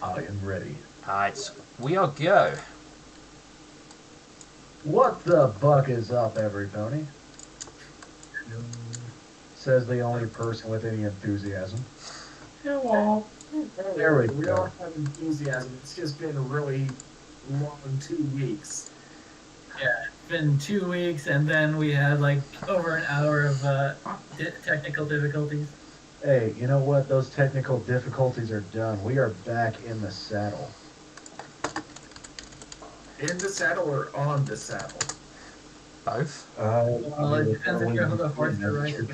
I am ready. Alright, we are go. What the buck is up, everybody? Says the only person with any enthusiasm. Hello. There we We go. all have enthusiasm. It's just been a really long 2 weeks. Yeah, it's been 2 weeks, and then we had like over an hour of technical difficulties. Hey, you know what? Those technical difficulties are done. We are back in the saddle. In the saddle or on the saddle? Both. Well, it depends if you're the horse you're riding.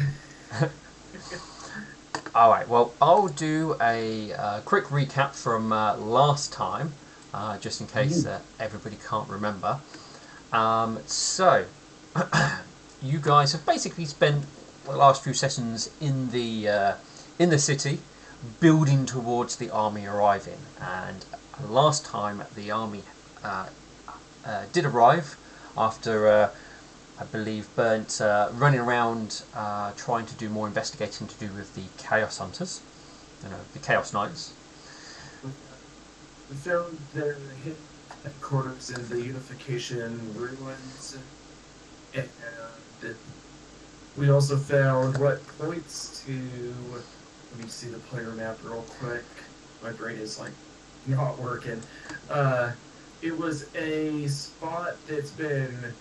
Alright, well, I'll do a quick recap from last time, just in case everybody can't remember. So, you guys have basically spent the last few sessions in the city, building towards the army arriving. And last time the army did arrive after, I believe, Burnt running around trying to do more investigating to do with the Chaos Hunters, the Chaos Knights. We found their headquarters in the Unification ruins, and we also found what points to. Let me see the player map real quick. My brain is like not working. It was a spot that's been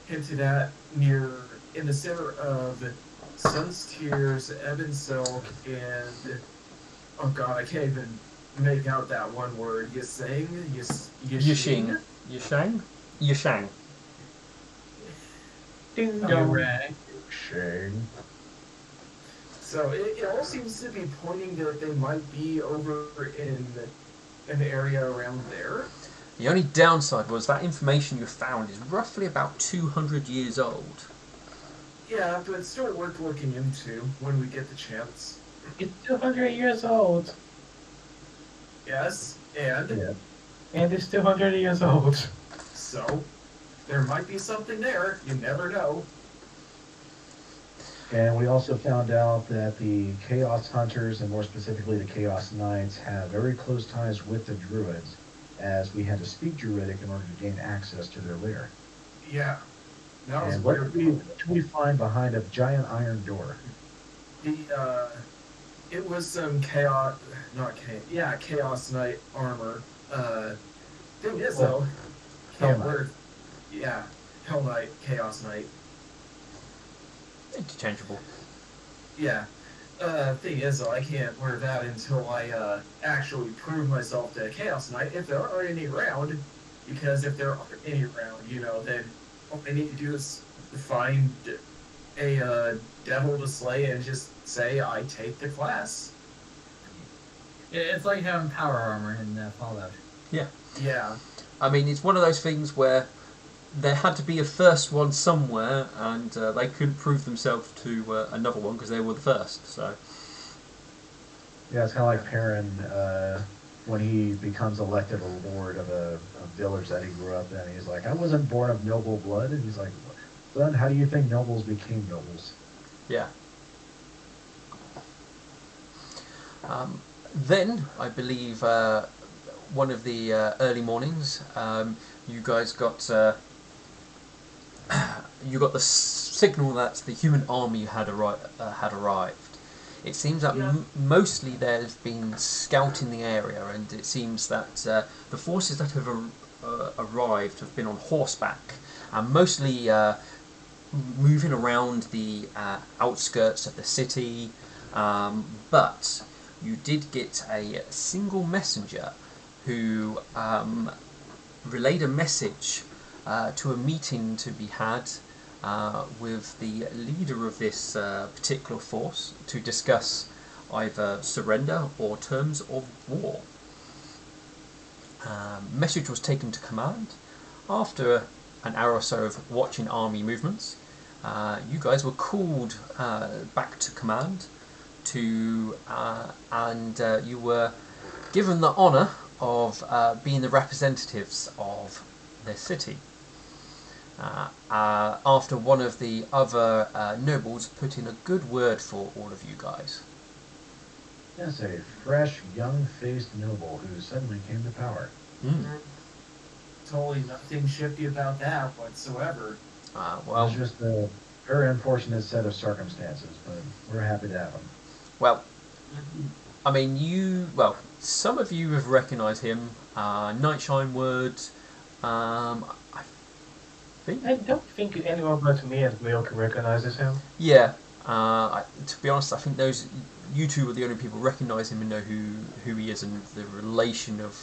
hinted at in the center of Sun's Tears, Ebon Silk, and oh god, I can't even make out that one word. Yisang? Yishing. Yishang? Yishang. Ding Oh, dong rang. Shane. So it all seems to be pointing that they might be over in an area around there. The only downside was that information you found is roughly about 200 years old. Yeah, but it's still worth looking into when we get the chance. It's 200 years old, Yes, and Yeah. and it's 200 years old. so there might be something there. You never know. And we also found out that the Chaos Hunters, and more specifically the Chaos Knights, have very close ties with the Druids, as we had to speak Druidic in order to gain access to their lair. Yeah, that was And weird. what did we find behind a giant iron door? It was some chaos, Chaos Knight armor. Thing is though, Hell can't wear. Yeah, Hell Knight, Chaos Knight. Interchangeable. Yeah. Thing is though, I can't wear that until I actually prove myself to a Chaos Knight if there are any around. Because if there aren't any around, then all I need to do is find a devil to slay and just say I take the class. It's like having power armor in Fallout. Yeah. I mean, it's one of those things where there had to be a first one somewhere, and they couldn't prove themselves to another one because they were the first. So Yeah, it's kind of like Perrin when he becomes elected a lord of a village that he grew up in. He's like, I wasn't born of noble blood. And he's like, son, how do you think nobles became nobles? yeah. Then I believe one of the early mornings, you guys got you got the signal that the human army had arrived. It seems that mostly there's been scouting the area, and it seems that the forces that have arrived have been on horseback and mostly moving around the outskirts of the city. But you did get a single messenger who relayed a message to a meeting to be had with the leader of this particular force to discuss either surrender or terms of war. Message was taken to command. After an hour or so of watching army movements, you guys were called back to command and you were given the honour of being the representatives of the city. After one of the other nobles put in a good word for all of you guys. Yes, a fresh, young-faced noble who suddenly came to power. Mm. Totally nothing shifty about that whatsoever. It was Well, just a very unfortunate set of circumstances, but we're happy to have him. well, I mean, some of you have recognised him. Nightshine would. I think, I don't think anyone but me and Milk recognizes him. yeah. To be honest, I think you two are the only people recognise him and know who he is and the relation of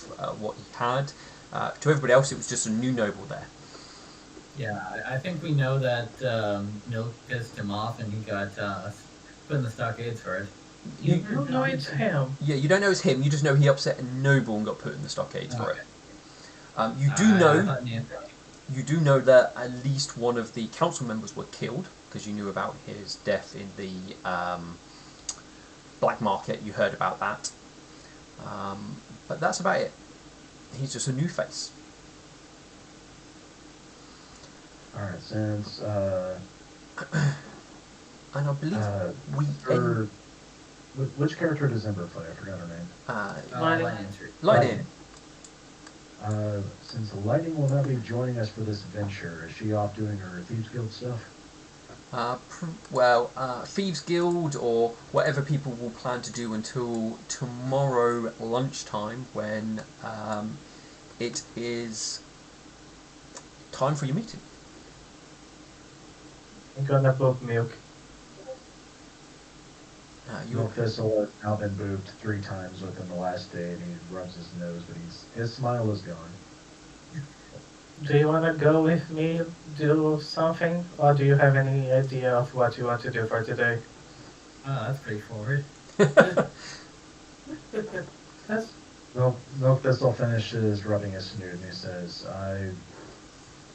what he had. To everybody else, it was just a new noble there. Yeah, I think we know that Milk pissed him off and he got put in the stockades for it. You don't know it's him. Yeah, you don't know it's him. You just know he upset a noble and got put in the stockades for it. Okay. You do I know. thought Nancy- You do know that at least one of the council members were killed because you knew about his death in the black market. You heard about that, but that's about it. He's just a new face. All right, since And I believe we or which character does Ember play? I forgot her name. Lightning. Since Lightning will not be joining us for this venture, is she off doing her Thieves Guild stuff? Thieves Guild or whatever people will plan to do until tomorrow lunchtime when it is time for your meeting. I'm gonna book Milk. Milk Thistle has now been booped 3 times within the last day, and he rubs his nose, but his smile is gone. Do you wanna go with me, do something? Or do you have any idea of what you want to do for today? Oh, that's pretty forward. That's Milk Thistle finishes rubbing his snoot, and he says, "I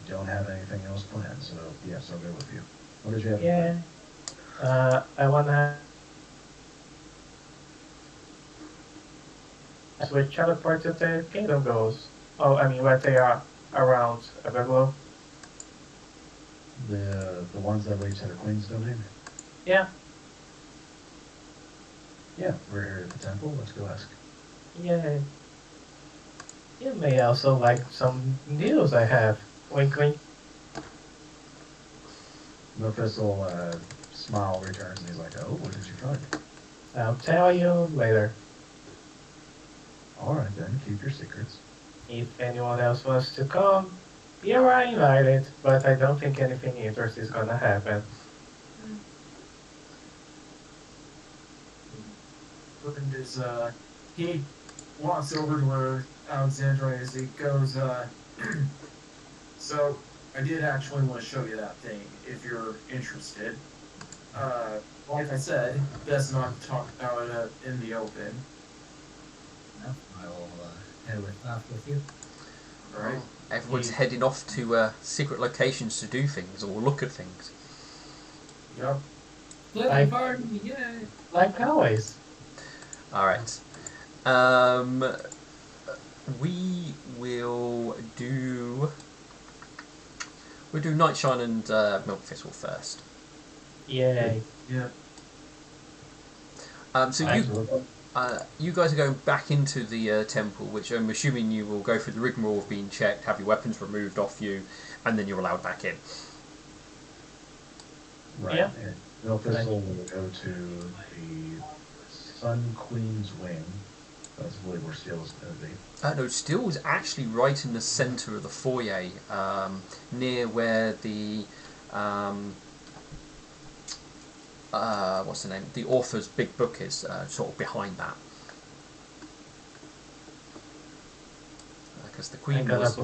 don't have anything else planned, so yes, I'll go with you." What did you have? yeah. I wanna switch teleport to the Kingdom Goals. Oh, I mean, where they are around Everglow. The ones that lead to the Queen's domain? Yeah, Yeah, we're here at the temple. Let's go ask. yeah. You may also like some deals I have. Wink, wink. Milk Thistle smile returns, and he's like, "Oh, what did you find?" I'll tell you later. All right, then, keep your secrets. If anyone else wants to come, you are invited, but I don't think anything interesting is gonna happen. And is he walks over to where Alexandra is. He goes, so I did actually want to show you that thing if you're interested. Like I said, best not to talk about it in the open. No, I will head off with you. Alright? Everyone's heading off to secret locations to do things or look at things. Yep. Flip party, yay! Like always. All right. We will do. We'll do Nightshine and Milk Thistle first. Yay. Yeah. You guys are going back into the temple, which I'm assuming you will go through the rigmarole of being checked, have your weapons removed off you, and then you're allowed back in. Right. Yeah. And Milk Thistle will go to the Sun Queen's Wing. That's really where Steel is going to be. No, Steel is actually right in the centre of the foyer, near where the what's the name? The author's big book is sort of behind that. Because the Queen I'm gonna was.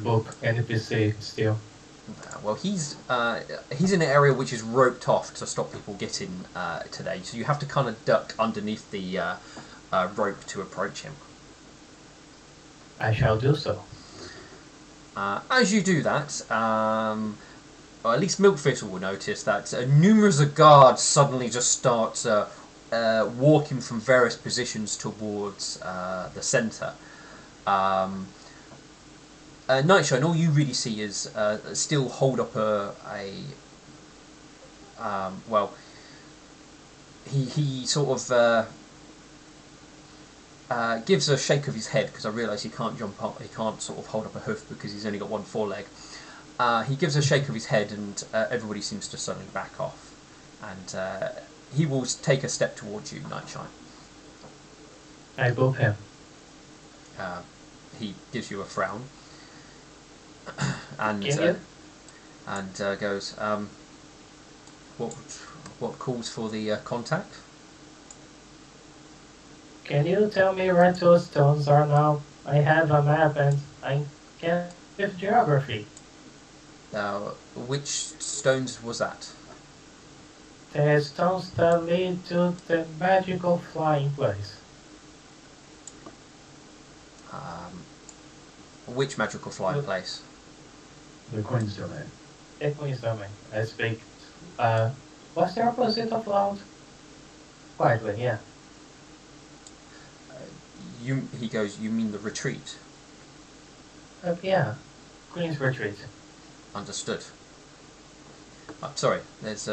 book NPC still. Well, he's in an area which is roped off to stop people getting today, so you have to kind of duck underneath the rope to approach him. I shall do so. As you do that, or at least Milk Thistle will notice that numerous of guards suddenly just start walking from various positions towards the centre. Nightshine, all you really see is still hold up he sort of gives a shake of his head, because I realise he can't jump up, he can't sort of hold up a hoof because he's only got one foreleg. He gives a shake of his head, and everybody seems to suddenly back off, and he will take a step towards you, Nightshine. I boop him. He gives you a frown, and Can you? Goes, what calls for the contact? Can you tell me where those stones are now? I have a map and I can't with geography. Which stones was that? The stones that lead to the magical flying place. Which magical flying place? The Queen's domain. The Queen's domain. I speak. What's the opposite of loud? Quietly, yeah. He goes, you mean the retreat? Yeah. Queen's retreat. Understood. Sorry, there's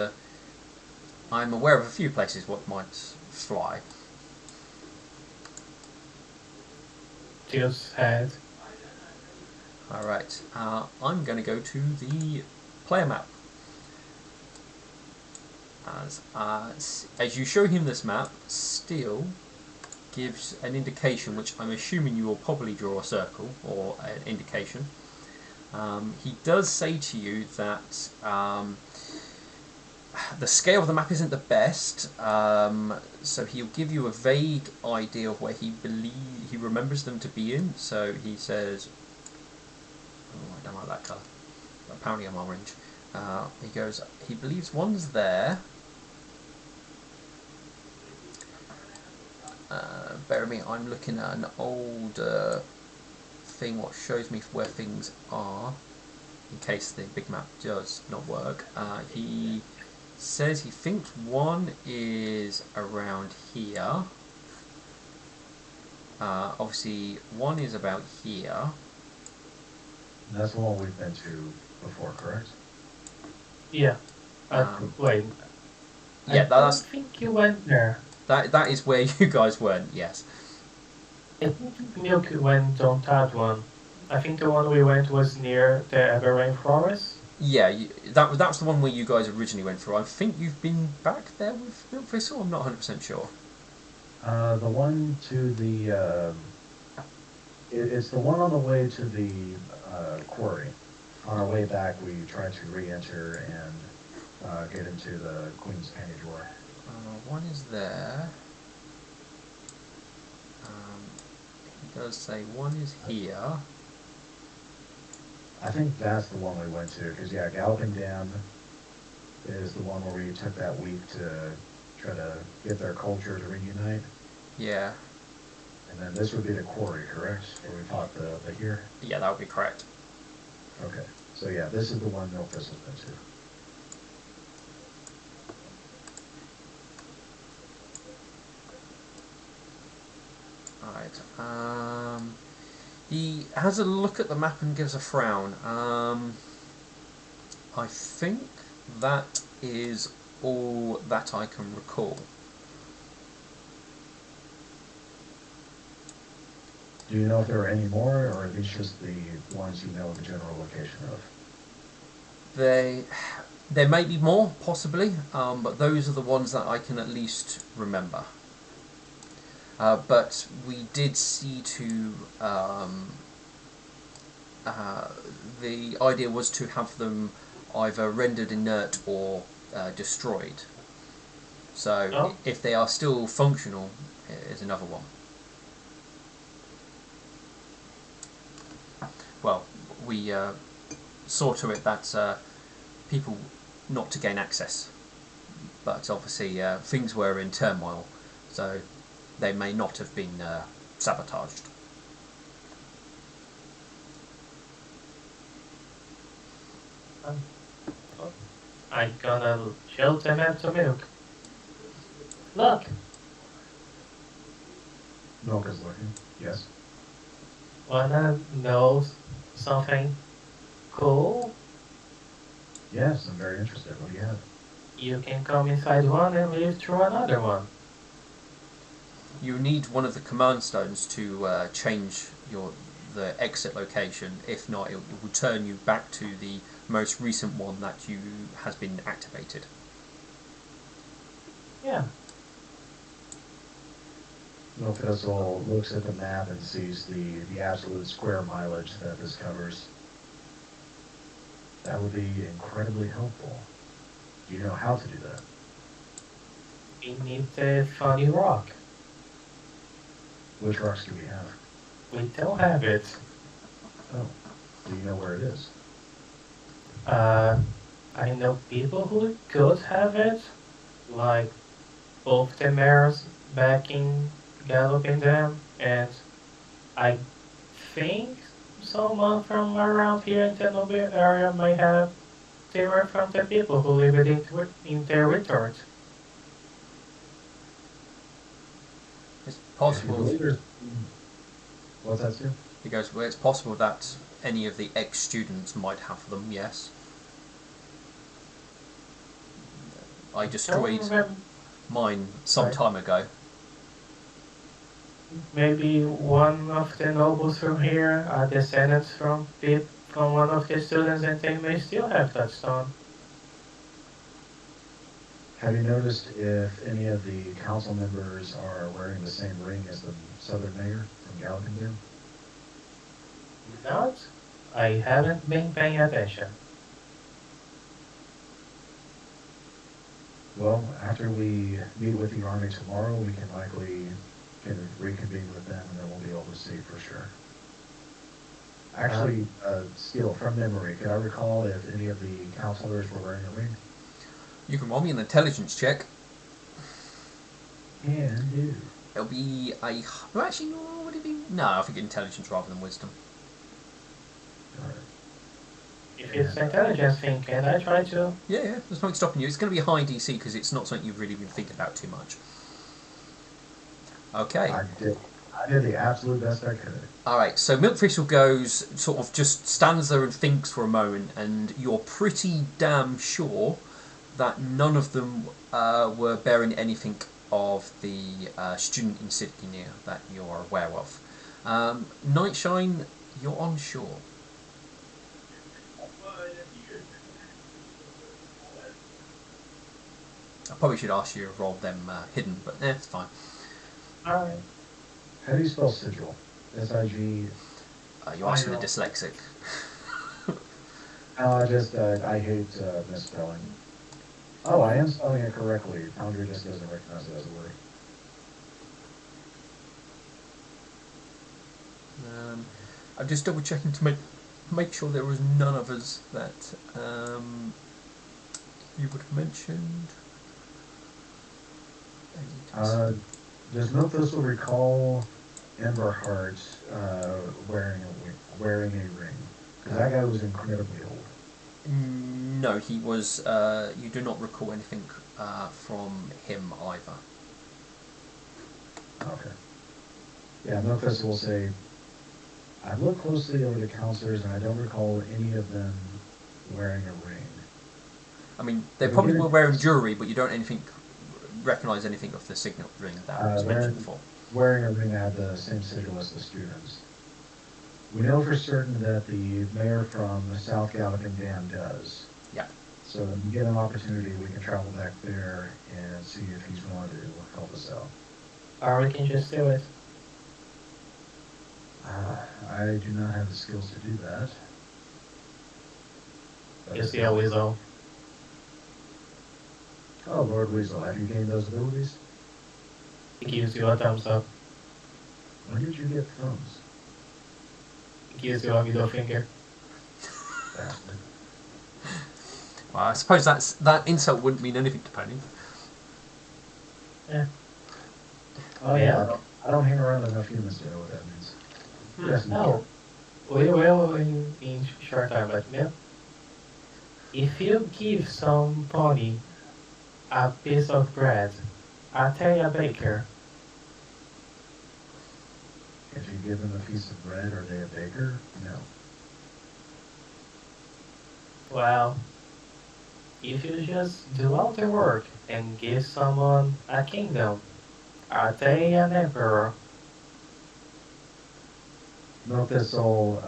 I'm aware of a few places what might fly. Just head. Alright, I'm going to go to the player map. As you show him this map, Steel gives an indication, which I'm assuming you will probably draw a circle, or an indication. He does say to you that the scale of the map isn't the best, so he'll give you a vague idea of where he remembers them to be in. So he says, oh, I don't like that colour. Apparently I'm orange. He goes, he believes one's there. Bear with me, I'm looking at an old thing what shows me where things are, in case the big map does not work. He says he thinks one is around here. Obviously one is about here. That's the one we've been to before, correct? Yeah. Wait. Yeah, I think you went there. That is where you guys went, yes. I think Milk went on that one. I think the one we went was near the Evergreen Forest. Yeah, that was the one where you guys originally went through. I think you've been back there with Milk Thistle, I'm not 100% sure. The one to the... it's the one on the way to the quarry. On our way back, we tried to re-enter and get into the Queen's Candy Door. One is there. He does say one is here. I think that's the one we went to, because yeah, Galloping Dam is the one where we took that week to try to get their culture to reunite. Yeah. And then this would be the quarry, correct? Where we fought the here? Yeah, that would be correct. Okay. So yeah, this is the one Milk Thistle's been to. Alright, he has a look at the map and gives a frown. I think that is all that I can recall. Do you know if there are any more, or are these just the ones you know the general location of? There may be more, possibly, but those are the ones that I can at least remember. But we did see to... the idea was to have them either rendered inert or destroyed. So if they are still functional, is another one. Well, we saw to it that people not to gain access, but obviously things were in turmoil, so they may not have been sabotaged. I'm gonna show them after Milk. Look! Milk is looking, yes. Wanna know something cool? Yes, I'm very interested. What do you have? You can come inside one and leave through another one. You need one of the command stones to change the exit location. If not, it will turn you back to the most recent one that has been activated. Yeah. Milfessel looks at the map and sees the absolute square mileage that this covers. That would be incredibly helpful. Do you know how to do that? We need the funny rock. Which rocks do we have? We don't have it. Oh, do you know where it is? I know people who could have it, like both the mares backing galloping them, and I think someone from around here in the Noble area might have. They were from the people who live in their retort. It's If you possible. believe there's- What's that, Stu? He goes, well, it's possible that any of the ex-students might have them, yes. I destroyed mine some time ago. Maybe one of the nobles from here are descendants from one of the students, and they may still have that stone. Have you noticed if any of the council members are wearing the same ring as the Southern Mayor from Gallopington? Not? I haven't been paying attention. Well, after we meet with the army tomorrow, we can likely reconvene with them, and then we'll be able to see for sure. Actually, Steele, from memory, could I recall if any of the counselors were wearing a ring? You can roll me an intelligence check. And do. It'll be a... Well, actually, no, would it be... No, I think intelligence rather than wisdom. Alright. If it's an intelligence thing, can I try to? Yeah, there's nothing stopping you. It's going to be a high DC because it's not something you've really been thinking about too much. Okay. I did the absolute best I could. Alright, so Milkfish goes, sort of just stands there and thinks for a moment, and you're pretty damn sure that none of them were bearing anything of the student insignia that you're aware of. Nightshine, you're unsure. I probably should ask you to roll them hidden, but it's fine. Alright. How do you spell sigil? S-I-G... You're asking the dyslexic. No, I hate misspelling. Oh, I am spelling it correctly. Foundry just doesn't recognize it as a word. I'm just double checking to make sure there was none of us that you would have mentioned. Does Milthistle recall Emberheart wearing a ring? Because that guy was incredibly old. No, he was. You do not recall anything from him either. Okay. Yeah, Milthistle will say, I've looked closely over the counselors and I don't recall any of them wearing a ring. I mean, they probably were wearing jewelry, but you don't recognise anything of the signet ring that was mentioned before. Wearing a ring that had the same sigil as the students. We know for certain that the mayor from South Galloping Dam does. Yeah. So when we get an opportunity, we can travel back there and see if he's willing to help us out. Or we can just do it. I do not have the skills to do that. Is he a weasel? Oh, Lord Weasel, have you gained those abilities? He gives you a thumbs up. When did you get thumbs? He gives you a middle finger. Bastard. Well, I suppose that insult wouldn't mean anything to Pony. Yeah. Oh yeah, I don't hang around enough humans to know what that means. Yes, No. We will in short time, but yeah. If you give some pony a piece of bread, I'll tell you a baker. If you give them a piece of bread, are they a baker? No. Well, if you just do all the work and give someone a kingdom, are they an emperor? Milk Thistle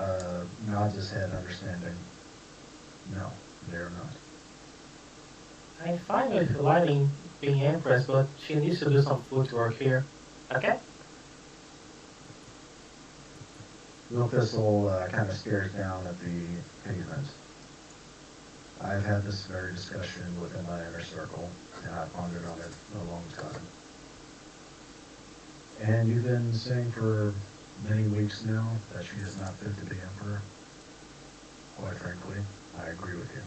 nods his head, understanding. No, they are not. I'm fine with Lighting being empress, but she needs to do some footwork here. Okay? Milk Thistle kind of stares down at the pavement. I've had this very discussion within my inner circle, and I've pondered on it a long time. And you've been saying for many weeks now that she is not fit to be emperor. Quite frankly, I agree with you.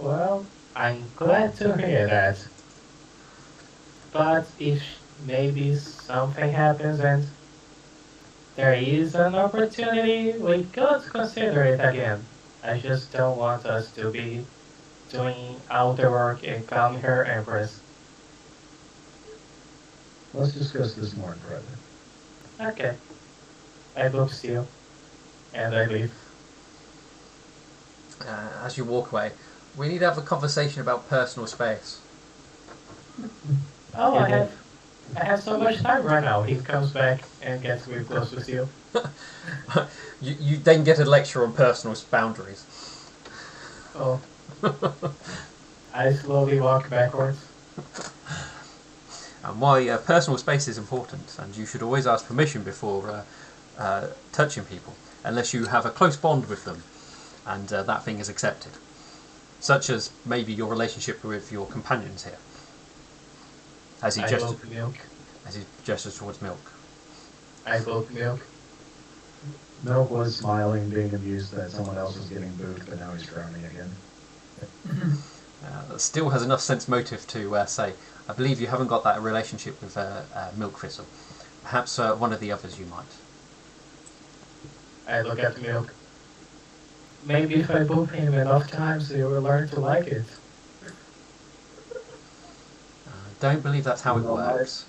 Well, I'm glad to hear that. But if maybe something happens and there is an opportunity, we could consider it again. I just don't want us to be doing all the work and calling her empress. Let's discuss this more in private. Okay. I book Steel. And I leave. As you walk away, we need to have a conversation about personal space. Oh, I have so much time right now. He comes back and gets real close to Steel. You then get a lecture on personal boundaries. Oh. I slowly walk backwards. And why personal space is important, and you should always ask permission before touching people, unless you have a close bond with them, and that thing is accepted. Such as maybe your relationship with your companions here. As he gestures towards Milk. I vote Milk. Milk was smiling, being amused that someone else was getting booed, but now he's drowning again. Still has enough sense motive to say, I believe you haven't got that relationship with Milk Thistle. Perhaps one of the others you might. I look at Milk. Maybe if I boop him enough times, he will learn to like it. Don't believe that's how it works.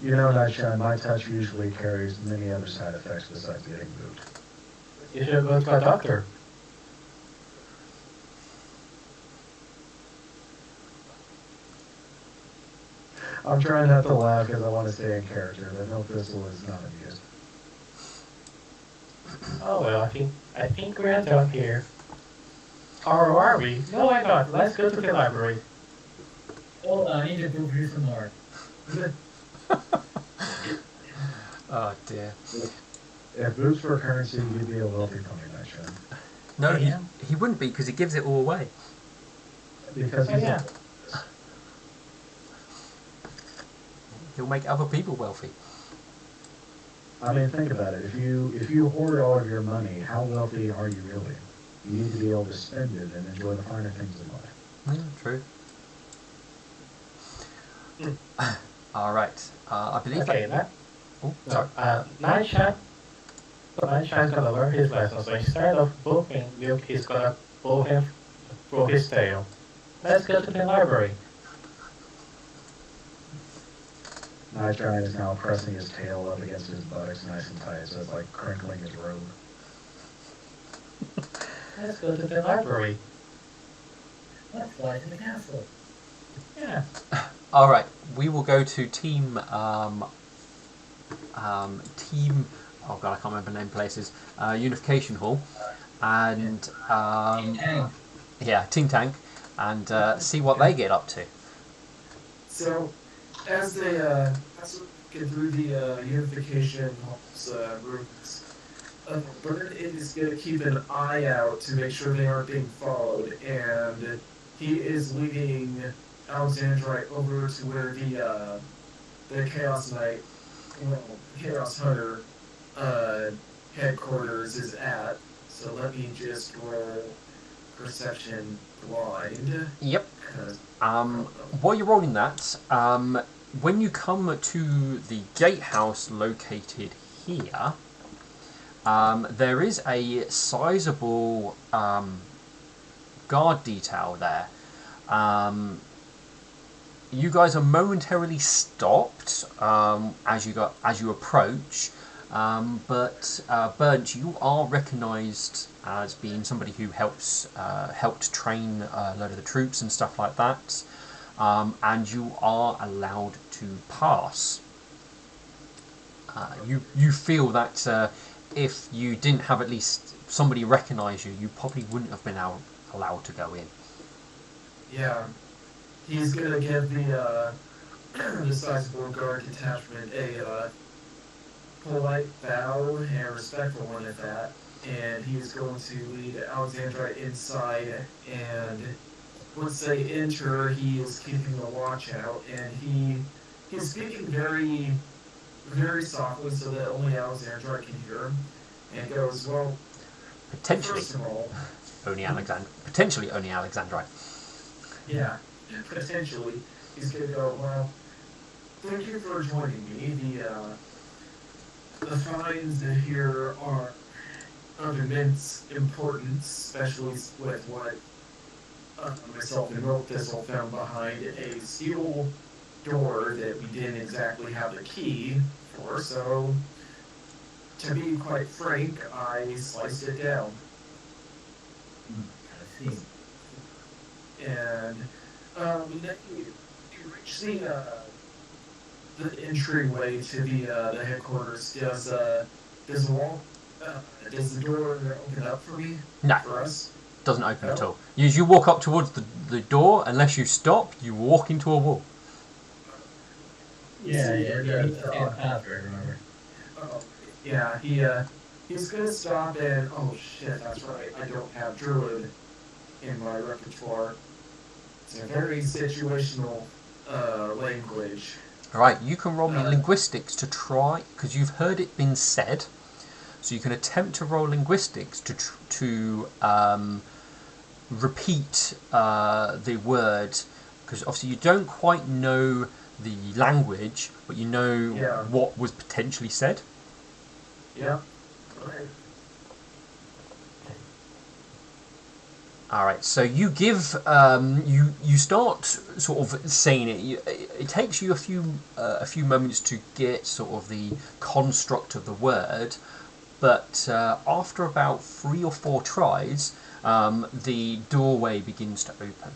You know, Nightshine, my touch usually carries many other side effects besides getting booed. You should go to a doctor. I'm trying not to laugh because I want to stay in character, but Milk Thistle is not amused. Oh well, I think we're done here. Or are we? No, why not? Let's go to the library. Oh, I need to prove you some more. Oh dear. If boots were currency, you'd be a wealthy pony, Nightshine. No, Yeah. he wouldn't be because he gives it all away. Because Oh, he's yeah. He'll make other people wealthy. I mean, think about it. If you hoard all of your money, how wealthy are you really? You need to be able to spend it and enjoy the finer things in life. Yeah, true. All right. I believe Okay, that. Oh, sorry. Nightshine's gonna learn his lesson, so instead of booping Milk, he's gonna pull him through his tail. Let's go to the library. Nightshine is now pressing his tail up against his buttocks nice and tight, so it's like crinkling his robe. Let's go to the library. Let's fly to the castle. Yeah. All right. We will go to team. Team. Oh god, I can't remember name places. Unification Hall, and Tank. yeah, Team Tank, and see what they get up to. So, as they get through the unification hall's rooms, Bird is going to keep an eye out to make sure they aren't being followed, and he is leading Alexandrite over to where the Chaos Knight, well, Chaos Hunter headquarters is at. So let me just roll Perception Blind. Yep. 'Cause While you're rolling that, when you come to the gatehouse located here, there is a sizable guard detail there. You guys are momentarily stopped as you approach, But Burnt, you are recognised as being somebody who helped train a load of the troops and stuff like that, and you are allowed to pass. You feel that if you didn't have at least somebody recognise you, you probably wouldn't have been allowed to go in. Yeah. He's gonna give the sizable guard detachment a polite bow and a respectful one at that, and he's going to lead Alexandra inside, and once they enter, he is keeping the watch out, and he's speaking very, very softly so that only Alexandra can hear him, and goes, well, Potentially first of all, only Alexandrite. yeah, potentially, he's gonna go, well, thank you for joining me. The finds here are of immense importance, especially with what myself and Milk Thistle found behind a steel door that we didn't exactly have the key for. So, to be quite frank, I sliced it down. I see. And then you reach the entryway to the headquarters. Does the door open up for me? No. For us? Doesn't open No? at all. As you walk up towards the door, unless you stop, you walk into a wall. Yeah, it's the same password, remember? Oh, yeah, he's gonna stop and oh shit, that's right. I don't have Druid in my repertoire. It's a very situational language. Alright, you can roll me linguistics to try, because you've heard it been said, so you can attempt to roll linguistics to repeat the word, because obviously you don't quite know the language, but you know what was potentially said. Yeah. Right. Alright, so you give, you start sort of saying it. It takes you a few moments to get sort of the construct of the word, but after about 3 or 4 tries, the doorway begins to open.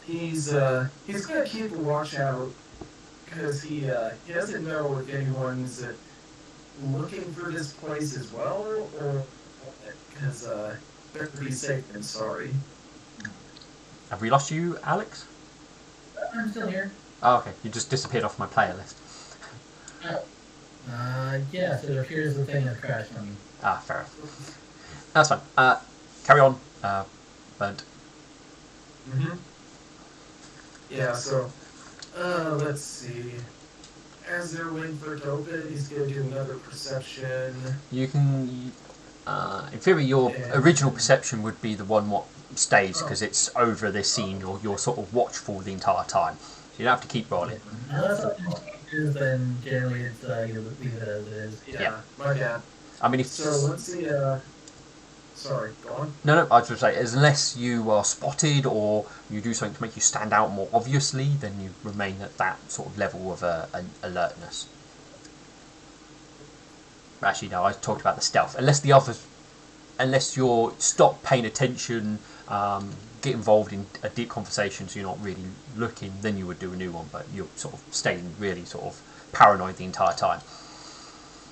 He's gonna keep a watch out because he doesn't know if anyone's looking for this place as well, or because better be safe than sorry. Have we lost you, Alex? I'm still here. Oh, okay. You just disappeared off my player list. Yeah, so it appears the thing has crashed on me. Ah, fair enough. That's fine. Carry on, Burnt. Mm-hmm. Yeah, so, let's see. As they're waiting for it to open, he's gonna do another perception. You can, in theory, your original perception would be the one what stays, because it's over this scene. You're sort of watchful the entire time. So you don't have to keep rolling. Unless something changes, then generally it's you leave it as it is. Yeah, my bad. I mean, if So let's see, sorry, go on. No, I was going to say, unless you are spotted or you do something to make you stand out more obviously, then you remain at that sort of level of alertness. Actually, no, I talked about the stealth. Unless you're stop paying attention, get involved in a deep conversation, so you're not really looking, then you would do a new one. But you're sort of staying really sort of paranoid the entire time.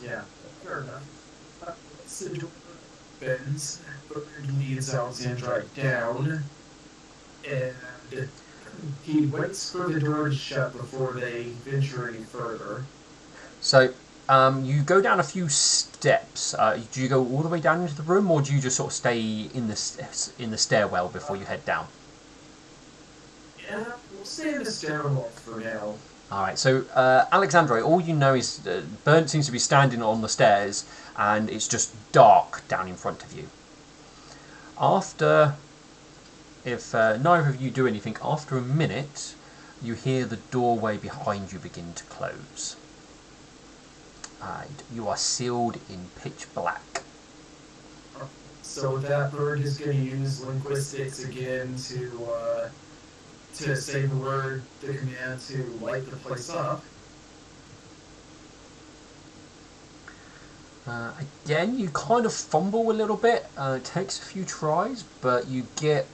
Yeah, fair enough. So the door opens, Bird leads Alexandra down, and he waits for the door to shut before they venture any further. So you go down a few steps. Do you go all the way down into the room, or do you just sort of stay in the stairwell before you head down? Yeah, we'll stay in the stairwell for now. Alright, so Alexandra, all you know is Burnt seems to be standing on the stairs, and it's just dark down in front of you. If neither of you do anything, after a minute, you hear the doorway behind you begin to close. And you are sealed in pitch black. So with that, Bird is going to use linguistics again to say the command to light the place up. Again, you kind of fumble a little bit. It takes a few tries, but you get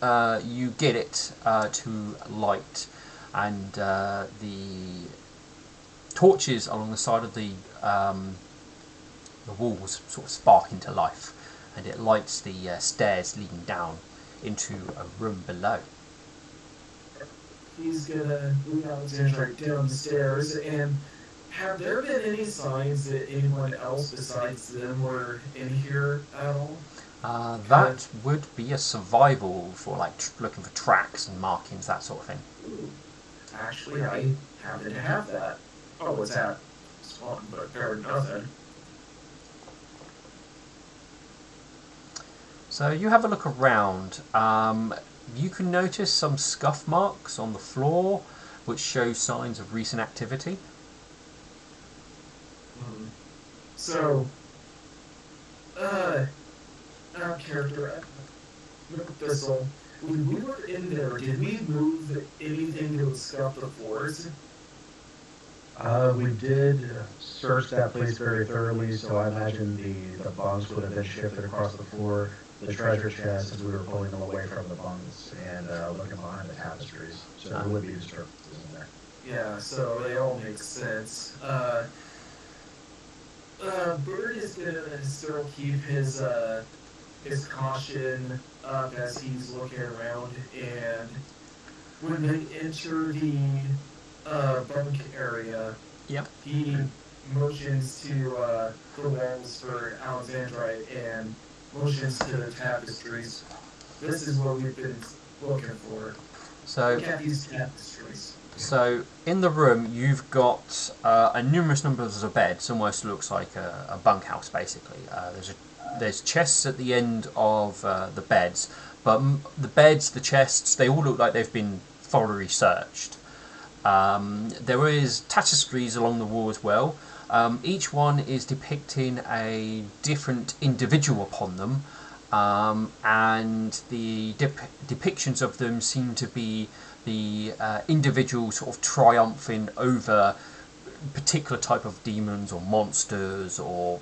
it to light, and the torches along the side of the walls sort of spark into life, and it lights the stairs leading down into a room below. He's gonna lead Alexandra down the stairs, and have there been any signs that anyone else besides them were in here at all? That would be a survival for like looking for tracks and markings, that sort of thing. Ooh, actually, I happen to have that. Oh, what's that? Spawn, but there nothing. So you have a look around. You can notice some scuff marks on the floor, which show signs of recent activity. So, out of character, Thistle, when we were in there, did we move anything that would scuff the floors? We did search that place very thoroughly, so I imagine the bunks would have been shifted across the floor, the treasure chests as we were pulling them away from the bunks, and looking behind the tapestries. So there would be disturbances in there. Yeah, so they all make sense. Bird is gonna still keep his caution up as he's looking around, and when they enter the bunk area, Yep. he motions to the walls for Alexandrite and motions to the tapestries. This is what we've been looking for. So Look at these tapestries. So in the room, you've got a numerous numbers of beds. Almost looks like a bunkhouse, basically. There's chests at the end of the beds, but the chests, they all look like they've been thoroughly searched. There is tapestries along the wall as well. Each one is depicting a different individual upon them, and the depictions of them seem to be the individual sort of triumphing over particular type of demons or monsters or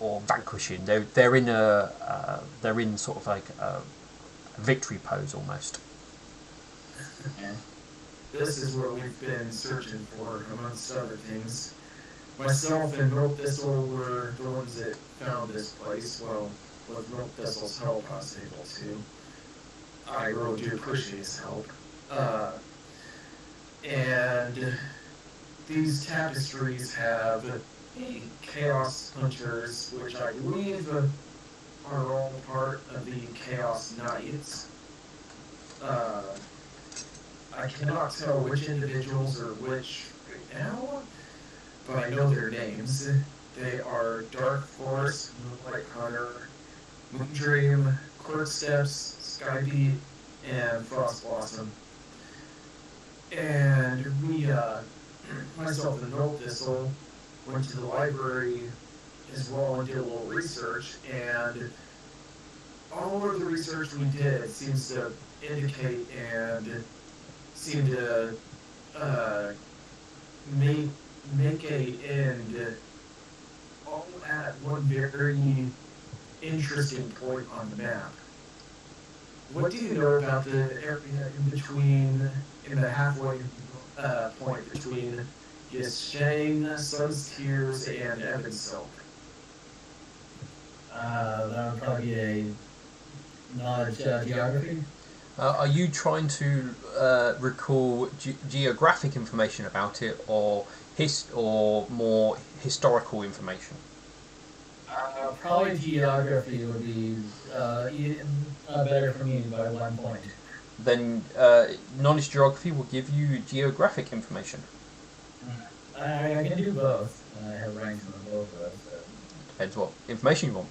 vanquishing. They're in sort of like a victory pose almost. This is what we've been searching for, amongst other things. Myself and Milk Thistle were the ones that found this place. Well, with Milk Thistle's help, I was able to. I really do appreciate his help. And these tapestries have the Chaos Hunters, which I believe are all part of the Chaos Knights. I cannot tell which individuals are which right now, but I know their names. They are Dark Force, Moonlight Hunter, Moondream, Court Steps, Skybeat, and Frost Blossom. And we, myself and Milk Thistle, went to the library as well and did a little research, and all of the research we did seems to indicate and seem to make a end all at one very interesting point on the map. What do you know about the area in the halfway point between Yishang, Sun's Tears, and Evan's Silk? That would probably be a knowledge geography. Are you trying to recall geographic information about it, or more historical information? Probably geography would be better for me by 1 point. Then knowledge geography will give you geographic information. I can do both. I have ranks in both of those. So. Depends what information you want.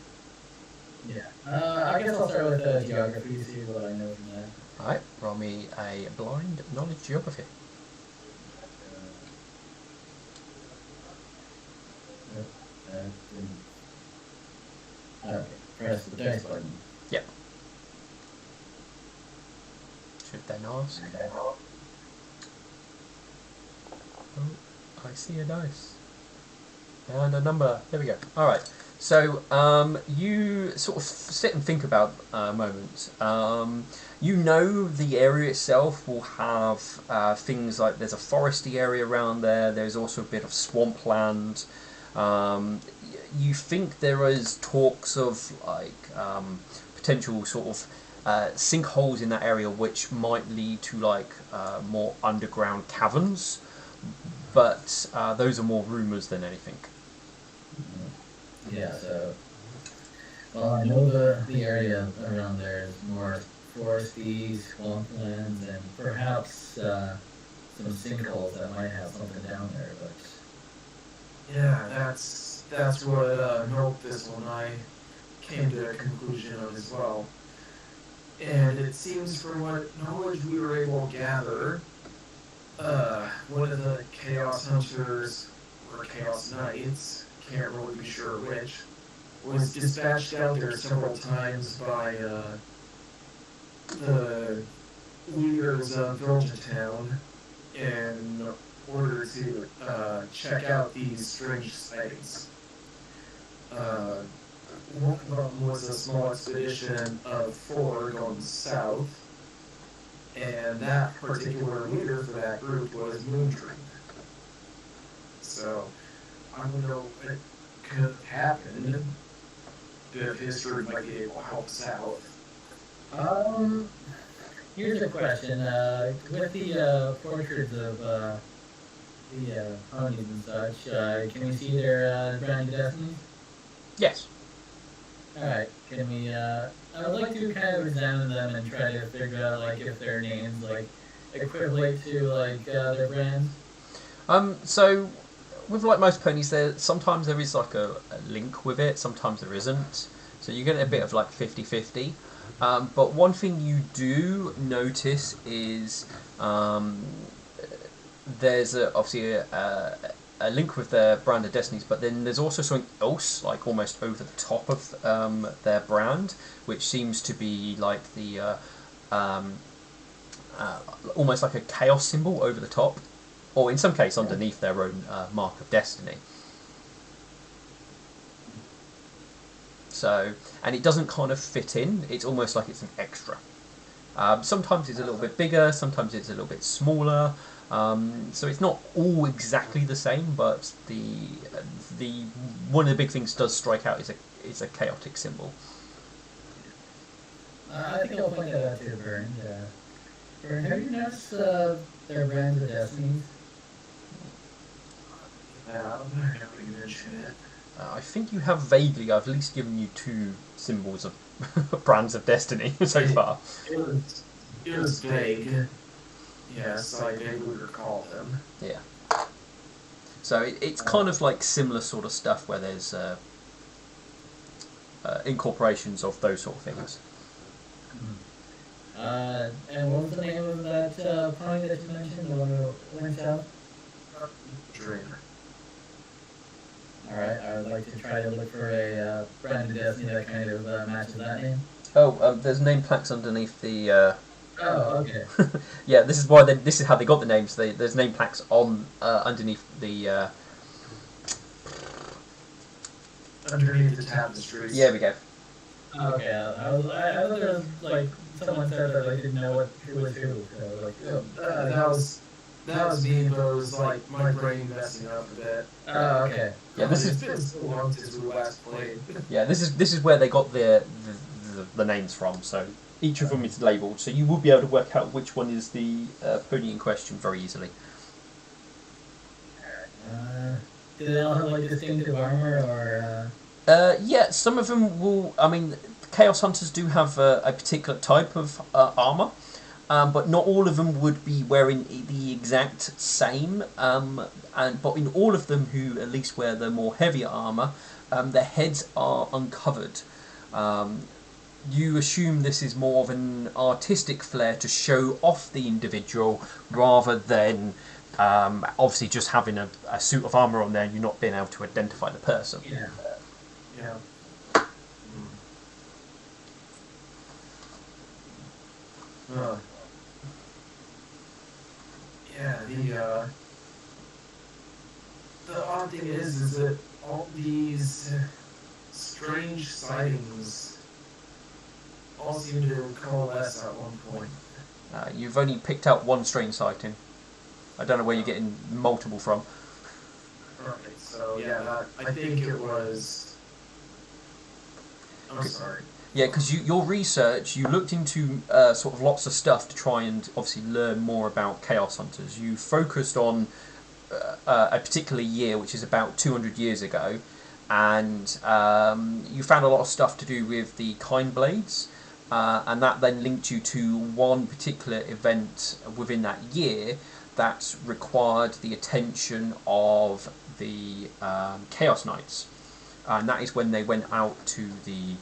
Yeah. I guess I'll start with geography to see what I know from that. Alright, roll me a blind knowledge geography. Okay, press the dice button. Yep. Should then ask. Oh, I see a dice. And a number. There we go. All right. So you sort of sit and think about a moment. You know the area itself will have things like there's a foresty area around there. There's also a bit of swampland. You think there is talks of like potential sort of sinkholes in that area, which might lead to like more underground caverns. But those are more rumours than anything. Yeah, so well, I know the area around there is more foresty, swamplands, and perhaps some sinkholes that might have something down there. But Yeah, that's what Milk Thistle and I came to a conclusion of as well. And it seems from what knowledge we were able to gather, one of the Chaos Hunters or Chaos Knights, can't really be sure which, was dispatched out there several times by the leaders of Villagetown in order to check out these strange sightings. One of them was a small expedition of 4 going south, and that particular leader for that group was Moondream. So, I don't know what could have happened if history might be able to help us out. here's a question: with the portraits of the ponies and such, can we see their brand destinies? Yes. All right. Can we? I would like to kind of examine them and try to figure out like if their names like equivalent to like their brands. So with like most ponies, sometimes there is like a link with it, sometimes there isn't. So you get a bit of like 50-50. But one thing you do notice is there's obviously a link with their brand of destinies, but then there's also something else, like almost over the top of their brand, which seems to be like the almost like a chaos symbol over the top, or in some case underneath their own mark of destiny. So, and it doesn't kind of fit in. It's almost like it's an extra. Sometimes it's a little bit bigger, sometimes it's a little bit smaller. So it's not all exactly the same, but the one of the big things does strike out is a chaotic symbol. I think I'll point that out to Vern. Vern, have you noticed their brands of destinies? Yeah, I'm not going to mention it. I think you have vaguely. I've at least given you 2 symbols of brands of destiny so far. It was vague. Yes, I vaguely recall them. Yeah. So it's kind of like similar sort of stuff where there's incorporations of those sort of things. And what was the name of that pony that you mentioned, the one who went south? Dream. Alright, I would like to try to look for a brand of destiny that kind of matches that name. Oh, there's name plaques underneath the. Oh, okay. Yeah, this is why this is how they got the names. There's name plaques on underneath the. Underneath the tapestries. Yeah, we go. Okay, I thought there was like someone said that I didn't know who was who. So like, that was me, but it was like my brain messing up a bit. oh, okay. Yeah, this It's is been so long since we last played. yeah this is where they got the names from. So each of them is labelled, so you will be able to work out which one is the pony in question very easily. Do they all have like distinctive armor or? Yeah, some of them will. I mean, Chaos Hunters do have a particular type of armor, but not all of them would be wearing the exact same. But in all of them who at least wear the more heavier armor, their heads are uncovered. You assume this is more of an artistic flair to show off the individual rather than obviously just having a suit of armor on there and you not being able to identify the person. Yeah. Yeah. Yeah, the odd thing is that strange sightings all seem to coalesce at one point. You've only picked out one strange sighting. I don't know where you're getting multiple from. Alright, so yeah, I think it was... I'm sorry. Yeah, because your research, you looked into sort of lots of stuff to try and obviously learn more about Chaos Hunters. You focused on a particular year, which is about 200 years ago, and you found a lot of stuff to do with the Kind Blades, and that then linked you to one particular event within that year that required the attention of the Chaos Knights, and that is when they went out to the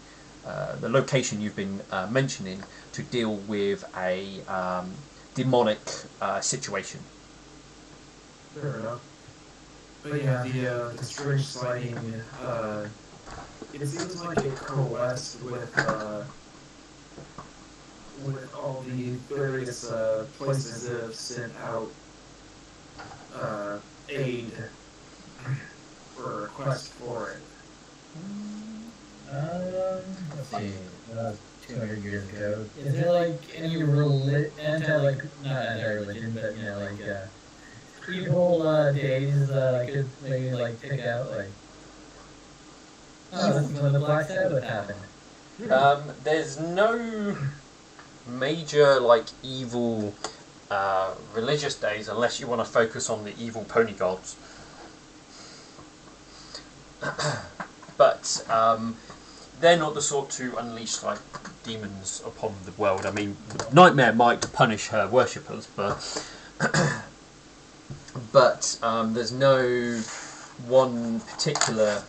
location you've been mentioning to deal with a demonic situation. Fair enough. But yeah, the strange sighting, it seems like it coalesced with all the various places that have sent out aid or request for it. Let's see. About 200 years ago. Is there like any not anti-religion, but evil days I could maybe like pick out like? Oh, this is when the Black Sabbath happened. There's no major like evil religious days unless you want to focus on the evil pony gods. But they're not the sort to unleash like demons upon the world. I mean, Nightmare might to punish her worshippers, but there's no one particular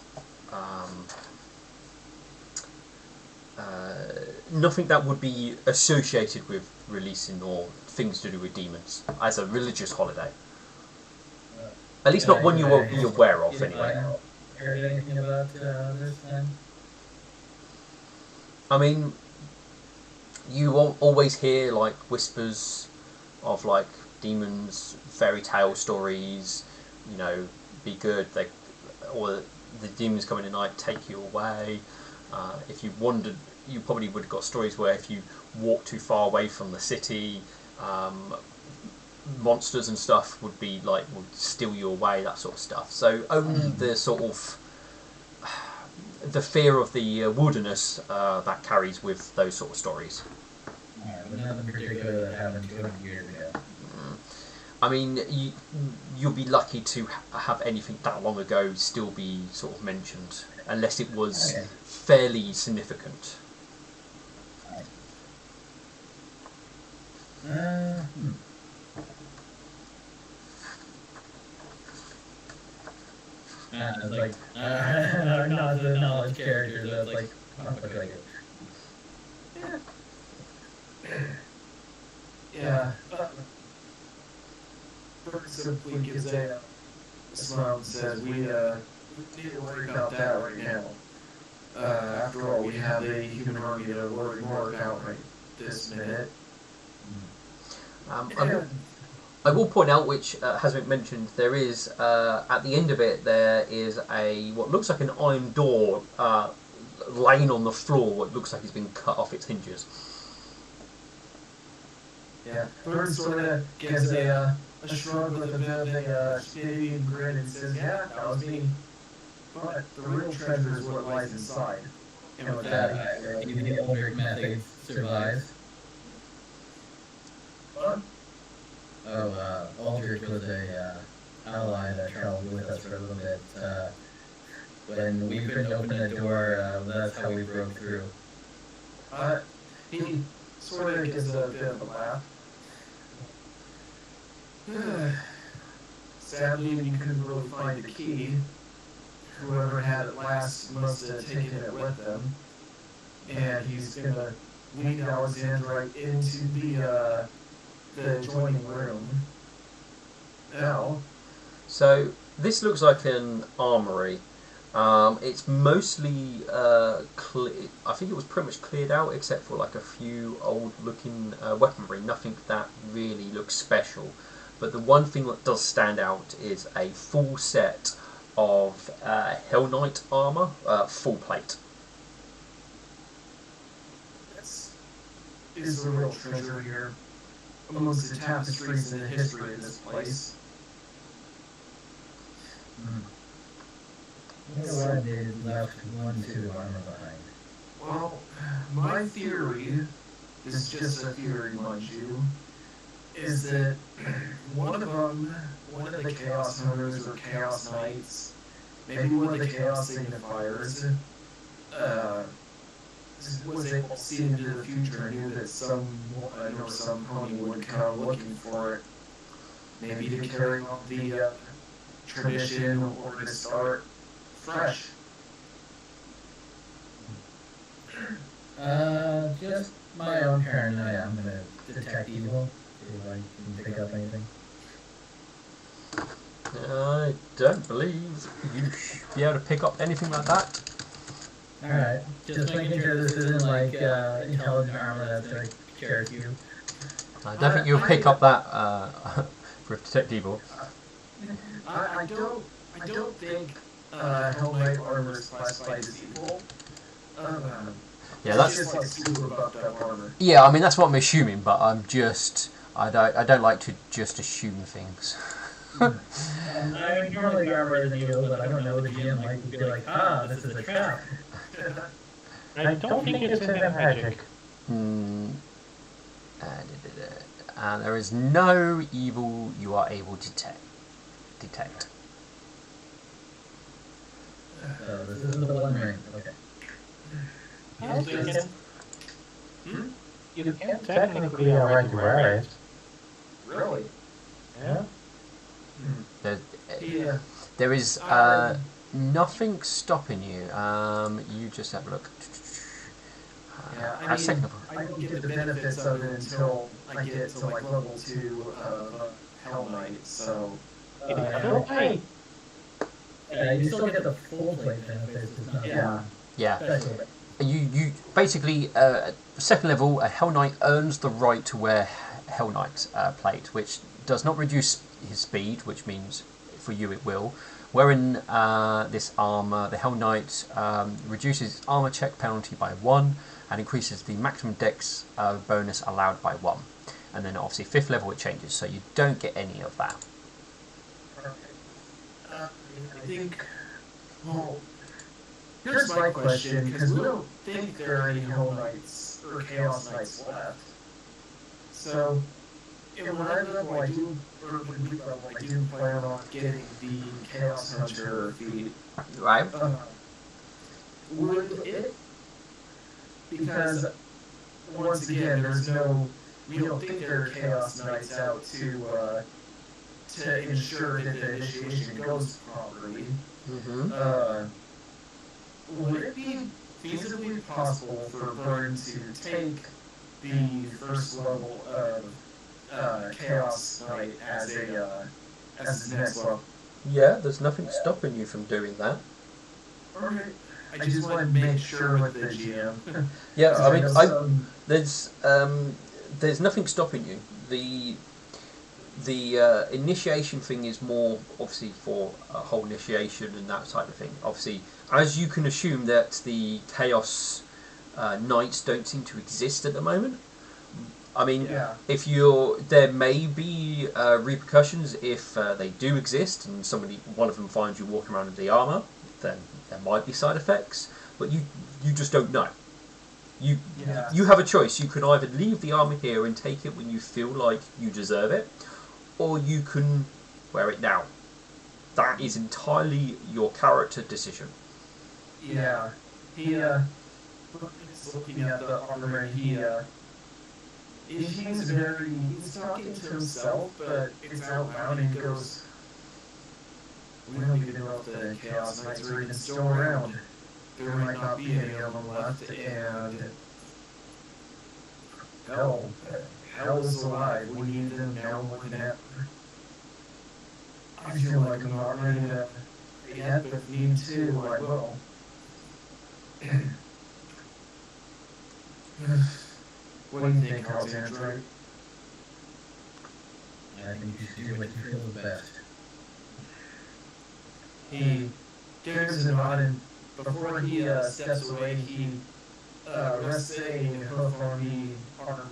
nothing that would be associated with releasing or things to do with demons as a religious holiday. At least not one you're aware of, anyway. Heard anything about this then? I mean, you always hear like whispers of like demons, fairy tale stories. You know, be good. Or the demons come in at night, take you away. If you wandered, you probably would have got stories where if you walk too far away from the city, monsters and stuff would steal you away, that sort of stuff. So only the sort of the fear of the wilderness that carries with those sort of stories. But nothing particular that happened 200 years ago. I mean, you'll be lucky to have anything that long ago still be sort of mentioned, unless it was fairly significant. Like, not the knowledge characters, that's like, look like it. Yeah. Bird simply gives a smile and says, we need to worry about that right now. After all, we have a human army to worry more about right this minute. I will point out, which has been mentioned, there is, at the end of it, there is what looks like an iron door laying on the floor, what looks like it's been cut off its hinges. Yeah, Bird sort of gives a shrug with a bit of a spitting grin and says, yeah, that was me. But the real treasure is what lies inside. And with that, even the older method survives. What? Aldrich was a ally that traveled with us for a little bit. When we couldn't open the door, that's how we broke through. He sort of gives a bit of a laugh. Sadly, we couldn't really find the key. Whoever had it last must have taken it with them. And he's gonna lead Alexandra into the adjoining room. Now. So this looks like an armory. It's mostly I think it was pretty much cleared out except for like a few old-looking weaponry. Nothing that really looks special. But the one thing that does stand out is a full set of Hell Knight armor, full plate. is the real treasure here, amongst the tapestries and the history of this place. Why they left one suit of armor behind? Well, my theory, this is just a theory, mind you, is that one of the Chaos Hunters or Chaos Knights, maybe one of the Chaos Signifiers, was able to see into the future and knew that some pony would come looking for it. Maybe to carry on the tradition or to start fresh. Just my own paranoia. I'm gonna detect evil. See if I can pick up anything. I don't believe you should be able to pick up anything like that. Alright, just making sure this isn't like intelligent armor that's like Cherokee. I don't think you'll pick up that for Detect Evil. I don't think Hell Knight armor is classified as evil. Yeah, that's just like super buffed up armor. Yeah. I mean, that's what I'm assuming, but I don't like to just assume things. I mean, normally armor isn't evil, but I don't know, the GM might be like, this is a trap. I don't think it's in that magic. And there is no evil you are able to detect. So this isn't the one ring. Okay. You can technically already wear it. Really? Yeah. There is nothing stopping you. You just have a look. I don't get the benefits of it until I get to like level 2 of Hell Knight, so... Okay. You still get the full plate benefits. It's not Yeah. special. You basically second level, a Hell Knight earns the right to wear Hell Knight plate, which does not reduce his speed, which means for you it will. Wearing this armor, the Hell Knight reduces armor check penalty by 1 and increases the maximum dex bonus allowed by 1. And then obviously 5th level it changes, so you don't get any of that. I think, well, here's my question, because we don't think there are any Hell Knights or Chaos Knights left. So, when I level, I do plan on getting the Chaos Hunter feat. Right? Would it? Because, once again, we don't think there are Chaos Knights out to ensure that the initiation goes properly. Would it be feasibly possible for Burn to take the first level of Chaos Knight as his next level? Yeah, there's nothing stopping you from doing that. Alright. I just want to make sure with the GM. Yeah, I mean, there's nothing stopping you. The initiation thing is more obviously for a whole initiation and that type of thing. Obviously, as you can assume that the Chaos Knights don't seem to exist at the moment. I mean, if there may be repercussions if they do exist, and one of them finds you walking around in the armor. Then there might be side effects, but you just don't know. You have a choice. You can either leave the armor here and take it when you feel like you deserve it, or you can wear it now. That is entirely your character decision. Yeah. He's looking at the armor and he's talking to himself, but it's out loud and he goes, we don't even know if the Chaos Knights are even still around. There might not be any of them left, and hell is alive. We need them now more than ever. I feel like I'm not ready to yet, but if need to, I will. What do you think, Alexandra? I think you should do what you feel is best. He gives a nod, and before he steps away, he rests a hoof on the armor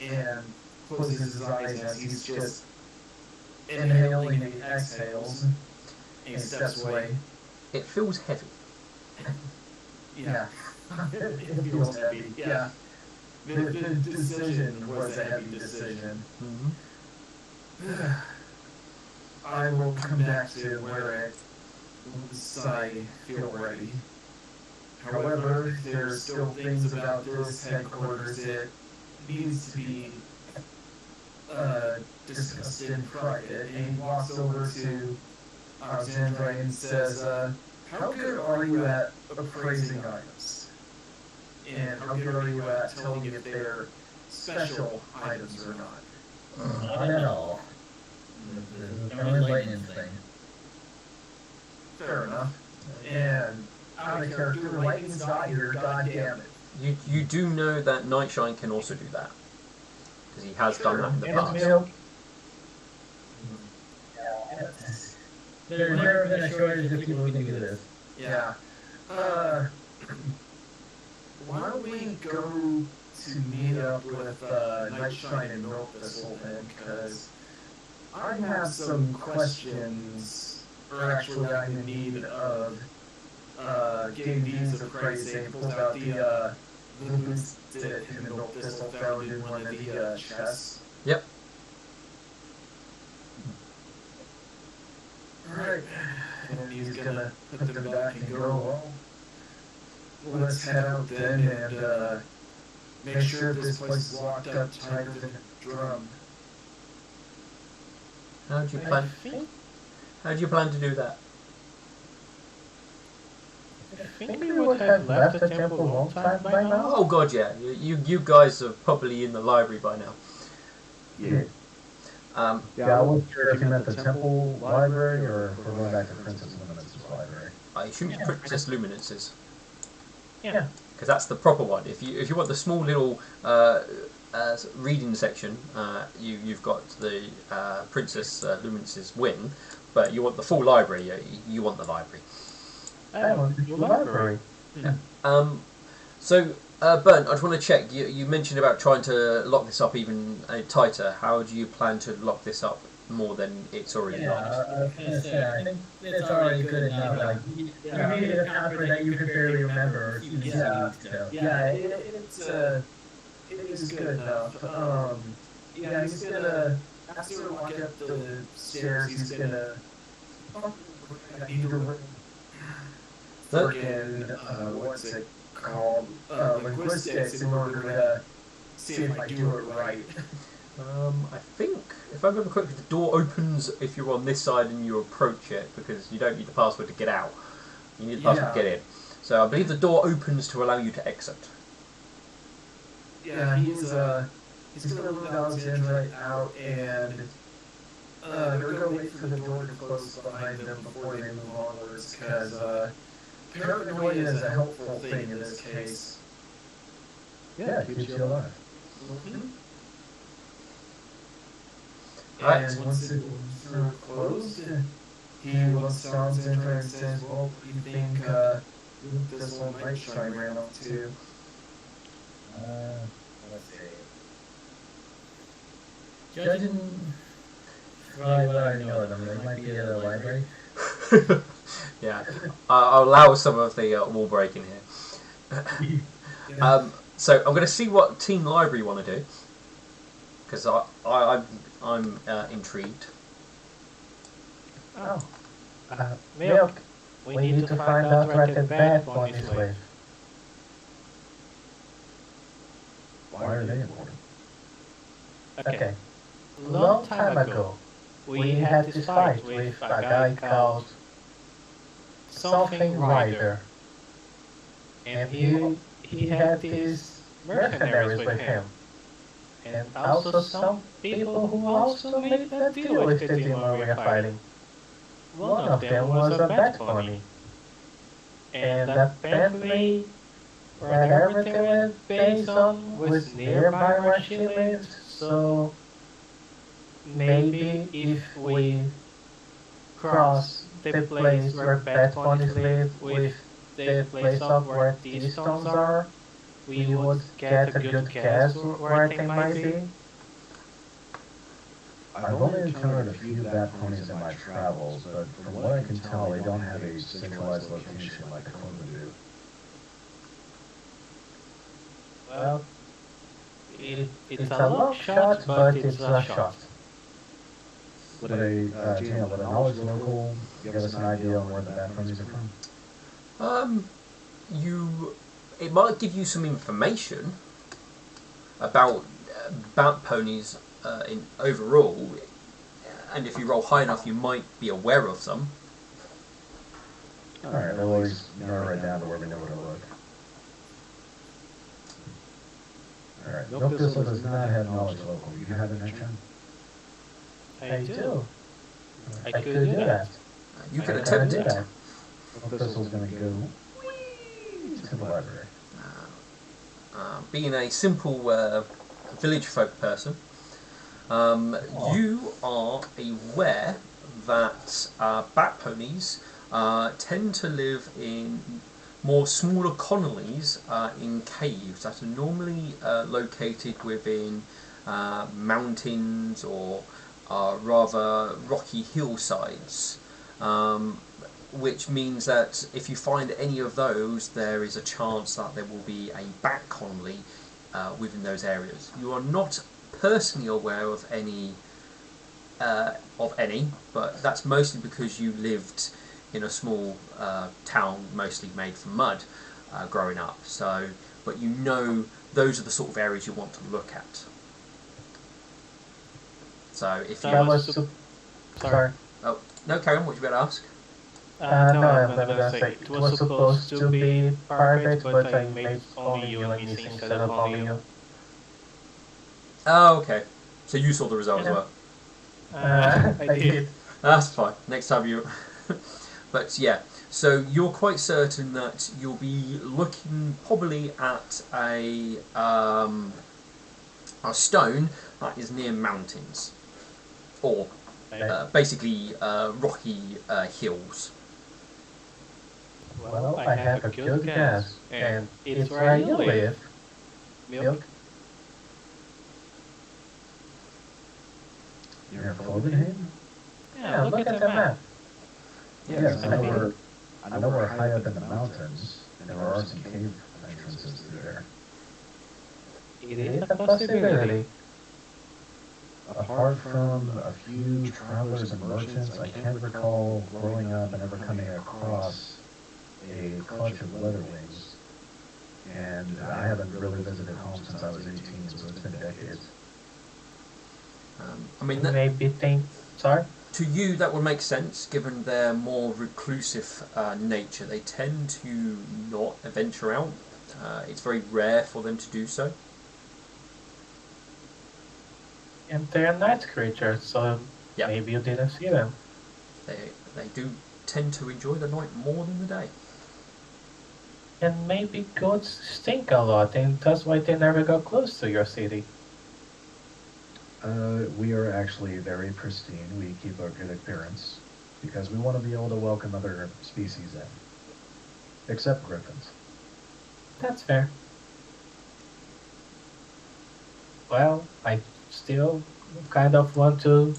and closes his eyes as he's just inhaling and exhales. And he steps away. It feels heavy. Yeah. It feels heavy. Yeah. The decision was a heavy decision. I will come back to where it once I feel ready. However, there's still things about this headquarters that needs to be discussed in private. And he walks over to Alexandra and says, how good are you at appraising items? And how good are you at telling if they're special items or not? Not at all. The only lightning thing. Fair enough. And out of character, lightning's not here, goddammit. You do know that Nightshine can also do that. Because he has done that in the And past. milk. There's never been a shortage of people who can do this. Yeah. Why don't we go to meet up with Nightshine and Milk Thistle then? Because I have some questions, or actually I'm in need of getting these appraised. They pulled out the boots that him and Milk Thistle found in one of the chests. Yep. Alright. And he's gonna put them back and go, well, let's head out then and make sure this place is locked up tighter than a drum. How do you plan to do that? I think we would have left the temple a long time by now. Oh god, yeah. You guys are probably in the library by now. Yeah. Yeah, I wasn't sure if you meant the temple library or if we're going back to Princess Luminance's library. I assume it's Princess Luminance's. Yeah. Because that's the proper one. If you want the small little reading section, you've got the Princess Luminance's wing, but you want the full library. You want the library. I want the library. So, Bernd, I just want to check. You mentioned about trying to lock this up even tighter. How do you plan to lock this up more than it's already locked? I was gonna say, I think it's already good enough. Like, you needed a password that you could barely remember. Or even still. Yeah, it is good enough. Yeah, he's gonna, after we walk up the stairs, he's gonna, I need to freaking, what's it called, linguistics in order to see if I do it right. I think, if I remember correctly, the door opens if you're on this side and you approach it, because you don't need the password to get out. You need the password to get in. So I believe the door opens to allow you to exit. Yeah, he's gonna move Alexandra out and they're gonna wait for the door to close behind them before they move onwards, because paranoia is a helpful thing in this case. Yeah, it keeps you alive. Right. And once it's closed, he looks at Alexandra and says, well, what do you think this little Nightshine ran off to? Let's see. Judging by what I know of them, they might be at the library. Yeah, I'll allow some of the wall breaking here. So I'm going to see what Team Library want to do, because I'm intrigued. Oh. Milk. We need to find out where the bad ponies live. Why are they important? Okay. Long time ago, we had this fight with a guy called something Rider. And he had these mercenaries with him. And also some people who also made that deal with the demon we are fighting. One of them was a bat pony. And apparently what everything was based on was nearby where she lived, so maybe if we cross the place where bat ponies live with the place of where these stones are, we would get a good guess where they might be. I've only encountered a few bat ponies in my travels, but from what I can tell, they don't have a centralized location like the Cloven do. Well, it's a long shot, but it's a shot. Gina, would a knowledge local give us an idea on where the bat ponies are from? Um, it might give you some information about bat ponies in overall, and if you roll high enough, you might be aware of some. Alright, we'll always narrow it down to where we know where to look. Alright, Milk Thistle does not have knowledge local. You have it, Nitron? I do. I could do that. You can attempt it. Milk Thistle's gonna go to the library. Being a simple village folk person, you are aware that bat ponies tend to live in more smaller colonies in caves that are normally located within mountains or rather rocky hillsides, which means that if you find any of those, there is a chance that there will be a bat colony within those areas. You are not personally aware of any, but that's mostly because you lived in a small town, mostly made from mud, growing up. So, but you know those are the sort of areas you want to look at. So if you Sorry. Oh no, carry on. What you about to ask? No, I'm gonna say it was supposed to be private, but I made only you and me instead of only you. Oh, okay. So you saw the result as well. I did. That's fine. Next time you. But yeah, so you're quite certain that you'll be looking probably at a stone that is near mountains, or basically rocky hills. Well, I have a good guess, and it's where you live. Milk? You're in Clovenhaven? Yeah, look at the map. Yes, I know we're high up in the mountains, and there are some cave entrances through there. It is a possibility. Apart from a few travelers and merchants, I can't recall growing up and ever coming across a clutch of leatherwings. And I haven't really visited home since I was 18, so it's been decades. I mean, Maybe think. Sorry? to you that would make sense, given their more reclusive nature. They tend to not venture out. It's very rare for them to do so. And they're night creatures, so Yeah. maybe you didn't see them. They do tend to enjoy the night more than the day. And maybe goats stink a lot, and that's why they never go close to your city. We are actually very pristine. We keep a good appearance because we want to be able to welcome other species in, except griffins. That's fair. Well, I still kind of want to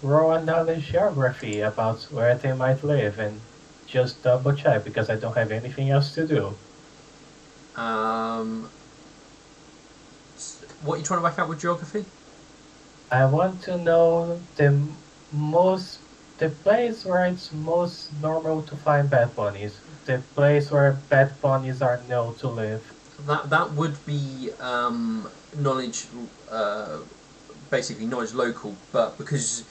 roll a knowledge geography about where they might live and just double check because I don't have anything else to do. What are you trying to work out with geography? I want to know the place where it's most normal to find bad bunnies. The place where bad bunnies are known to live. That would be knowledge, basically knowledge local, but because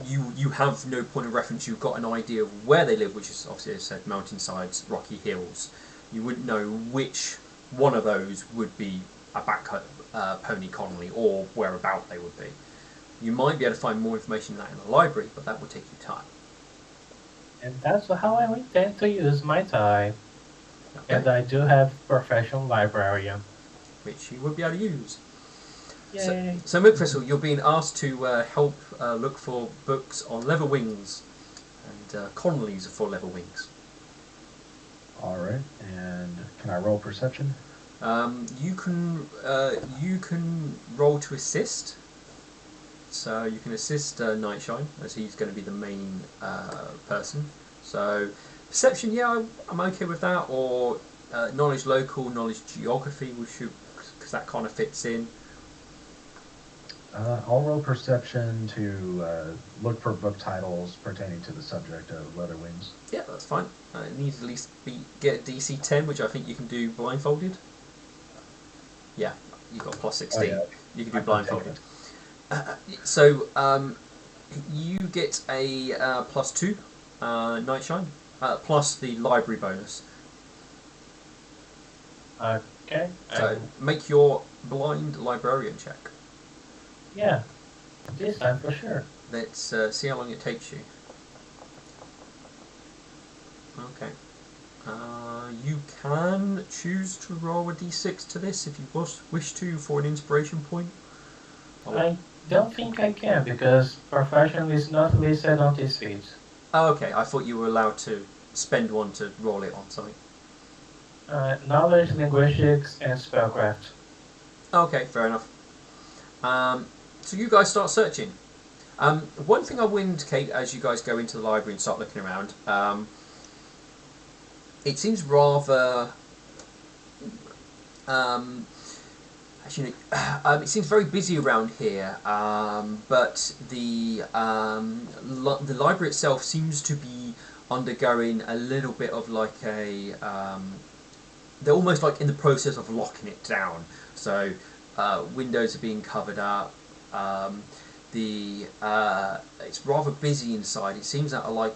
you have no point of reference, you've got an idea of where they live, which is obviously, as I said, mountainsides, rocky hills. You wouldn't know which one of those would be a pony colony or whereabout they would be. You might be able to find more information than that in the library, but that would take you time. And that's how I intend to use my time. Okay. And I do have professional librarian. Which you would be able to use. Yay! So Milkfistle, you're being asked to help look for books on leather wings and colonies for leather wings. All right, and can I roll perception? You can roll to assist. So you can assist Nightshine, as he's going to be the main person. So perception, yeah, I'm okay with that. Or knowledge local, knowledge geography, because that kind of fits in. I'll roll perception to look for book titles pertaining to the subject of leather wings. Yeah, that's fine. It needs at least get a DC 10, which I think you can do blindfolded. Yeah, you've got plus 16. Oh, yeah. You can do I can blindfolded. take So you get a +2 Nightshine, plus the library bonus. Okay. So make your blind librarian check. Yeah. This time for sure. Let's see how long it takes you. Okay. You can choose to roll a d6 to this if you wish to for an inspiration point. I don't think I can because profession is not listed on this feed. Oh, okay. I thought you were allowed to spend one to roll it on something. Knowledge, linguistics, and spellcraft. Okay, fair enough. So you guys start searching. One thing I will indicate as you guys go into the library and start looking around, it seems rather... it seems very busy around here, but the library itself seems to be undergoing a little bit of like a... they're almost like in the process of locking it down. So windows are being covered up. It's rather busy inside. It seems that a lot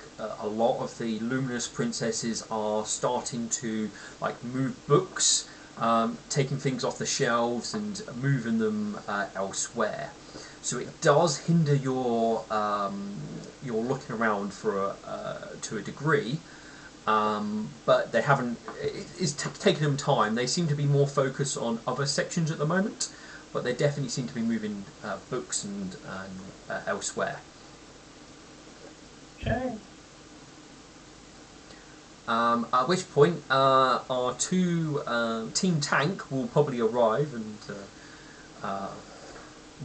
of the luminous princesses are starting to like move books, taking things off the shelves and moving them elsewhere. So it does hinder your looking around to a degree. But they haven't. It's taken them time. They seem to be more focused on other sections at the moment, but they definitely seem to be moving books and elsewhere. Okay. At which point, our two Team Tank will probably arrive and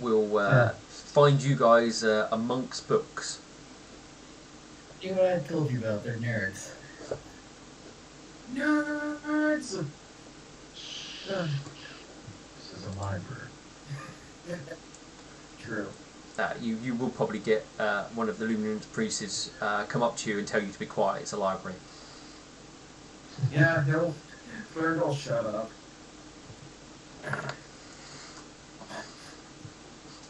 will find you guys amongst books. You know what I told you about? They're nerds. Nerds! This is a library. True. You will probably get one of the luminous priests come up to you and tell you to be quiet. It's a library. Yeah, they'll shut up.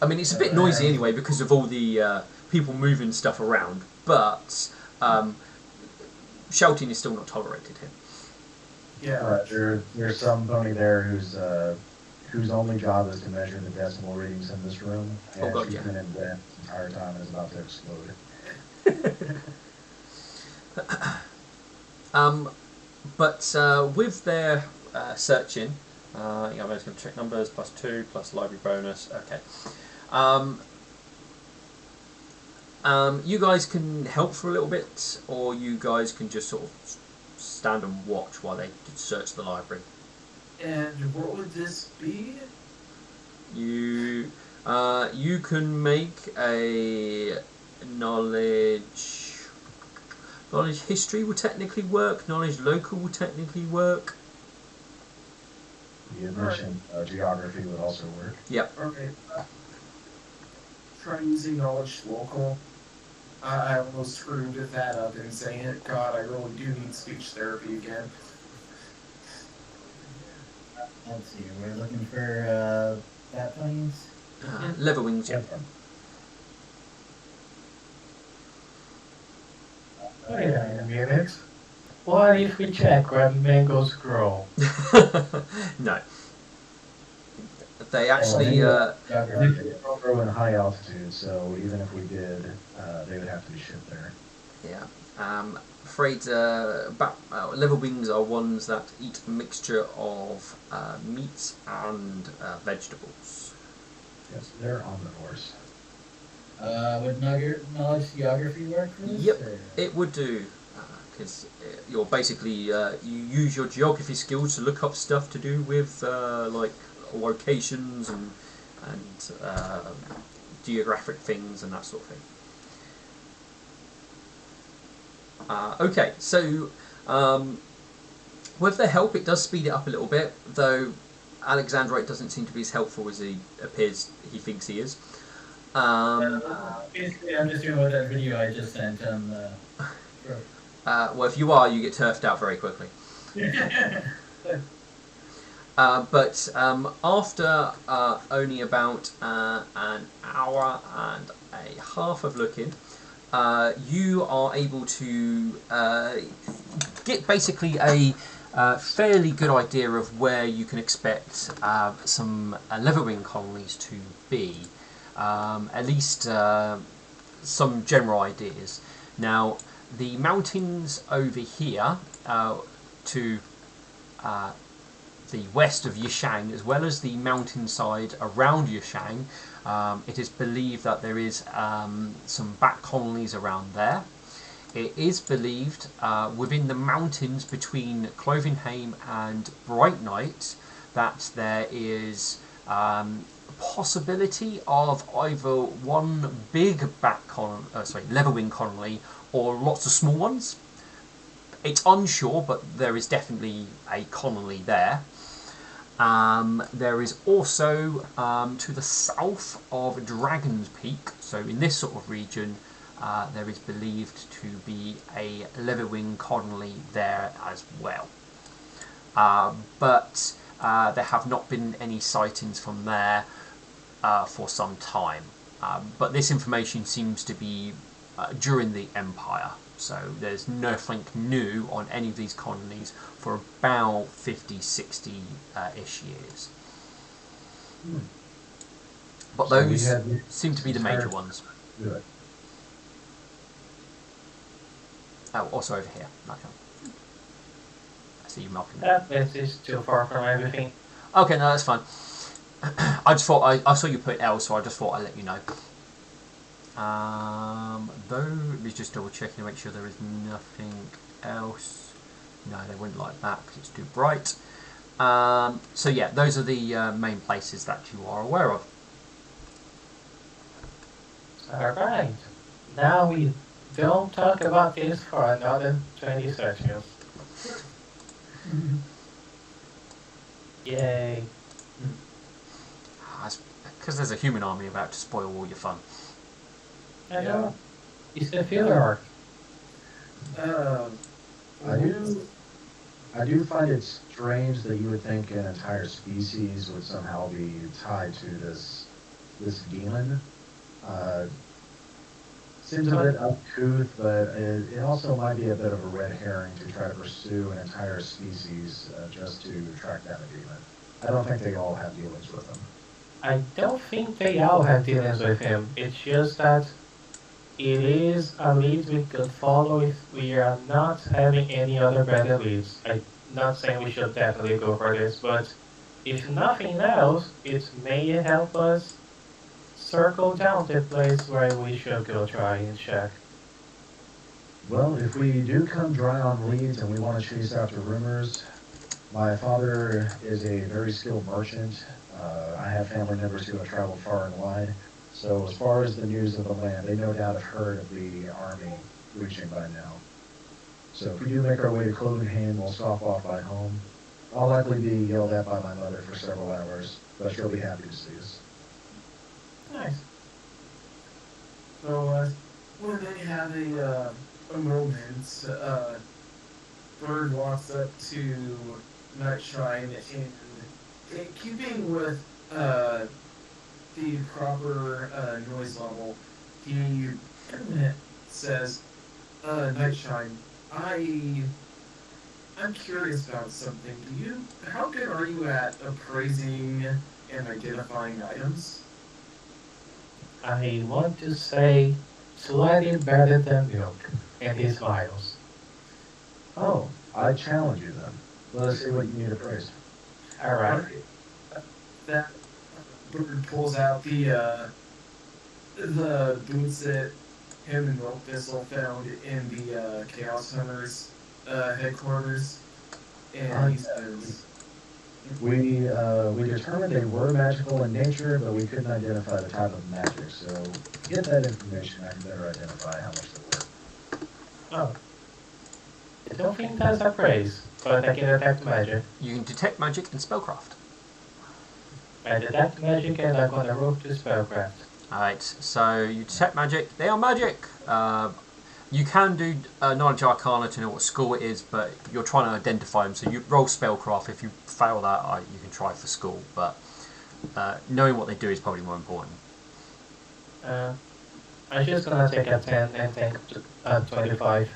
I mean, it's a bit noisy anyway because of all the people moving stuff around, but shouting is still not tolerated here. Yeah. There's some pony there whose only job is to measure the decimal readings in this room, and God, she's yeah. been in bed the entire time and is about to explode. But with their searching, I'm just going to check numbers, +2, plus library bonus, okay. You guys can help for a little bit, or you guys can just sort of stand and watch while they search the library. And what would this be? You can make a knowledge history will technically work. Knowledge local will technically work. The admission geography would also work. Yep. Okay. Try using knowledge local. I almost screwed that up in saying it. God, I really do need speech therapy again. Let's see, we're looking for bat planes. Leather wings. Yep. Wait a minute. What if we check where mangoes grow? No. They actually. They don't grow in high altitude, so even if we did, they would have to be shipped there. Yeah. Afraid leather wings are ones that eat a mixture of meats and vegetables. Yes, they're omnivores. Would knowledge geography work for this? Yep, or? it would do. because you're basically you use your geography skills to look up stuff to do with like locations and geographic things and that sort of thing. Okay, so with the help, it does speed it up a little bit, though Alexandrite doesn't seem to be as helpful as he thinks he is. Basically, I'm just doing what that video I just sent him. Well, if you are, you get turfed out very quickly. But after only about an hour and a half of looking, you are able to get basically a fairly good idea of where you can expect some leatherwing colonies to be. At least some general ideas. Now, the mountains over here to the west of Yishang, as well as the mountainside around Yishang, it is believed that there is some bat colonies around there. It is believed within the mountains between Clovenheim and Bright Night that there is possibility of either one big leatherwing colony or lots of small ones. It's unsure, but there is definitely a colony there. There is also to the south of Dragon's Peak, so in this sort of region, there is believed to be a leatherwing colony there as well. But there have not been any sightings from there for some time. But this information seems to be during the Empire, so there's nothing new on any of these colonies for about 50, 60-ish years. But So those seem to be the major ones. Good. Oh, also over here. Okay. I see you marking That place is too far from everything. Okay, no, that's fine. I just thought I saw you put L, so I just thought I'd let you know. Though, let me just double check and make sure there is nothing else. No, they wouldn't like that because it's too bright. So yeah, those are the main places that you are aware of. Alright. Now we don't talk about this for another 20 seconds. Yay. Because there's a human army about to spoil all your fun. I know. It's the filler arc. I do find it strange that you would think an entire species would somehow be tied to this demon. Seems a bit uncouth, but it also might be a bit of a red herring to try to pursue an entire species just to track down a demon. I don't think they all have dealings with them. I don't think they all have dealings with him. It's just that it is a lead we could follow if we are not having any other better leads. I'm not saying we should definitely go for this, but if nothing else, it may help us circle down the place where we should go try and check. Well, if we do come dry on leads and we want to chase after rumors, my father is a very skilled merchant. I have family members who have traveled far and wide. So as far as the news of the land, they no doubt have heard of the army reaching by now. So if we do make our way to Clovenheim, we'll stop off by home. I'll likely be yelled at by my mother for several hours, but she'll be happy to see us. Nice. So, when they have a moment, Bird walks up to Nightshine and, in keeping with the proper noise level, he says, Nightshine, I'm curious about something. How good are you at appraising and identifying items? I want to say slightly better than milk, and he smiles. Oh, I challenge you then. Let us see what you need appraised. Alright. That Bird pulls out the boots that him and Milk Thistle found in the Chaos Hunters headquarters, and he says, We determined they were magical in nature, but we couldn't identify the type of magic. So to get that information, I can better identify how much they're worth. Oh. I don't think that's a phrase, but I can detect magic. You can detect magic and spellcraft. I detect magic and I'm gonna roll to spellcraft. Alright, so you detect magic. They are magic! You can do Knowledge Arcana to know what school it is, but you're trying to identify them. So you roll spellcraft. If you fail that, you can try for school. But knowing what they do is probably more important. I'm just gonna take a 10 and think 25.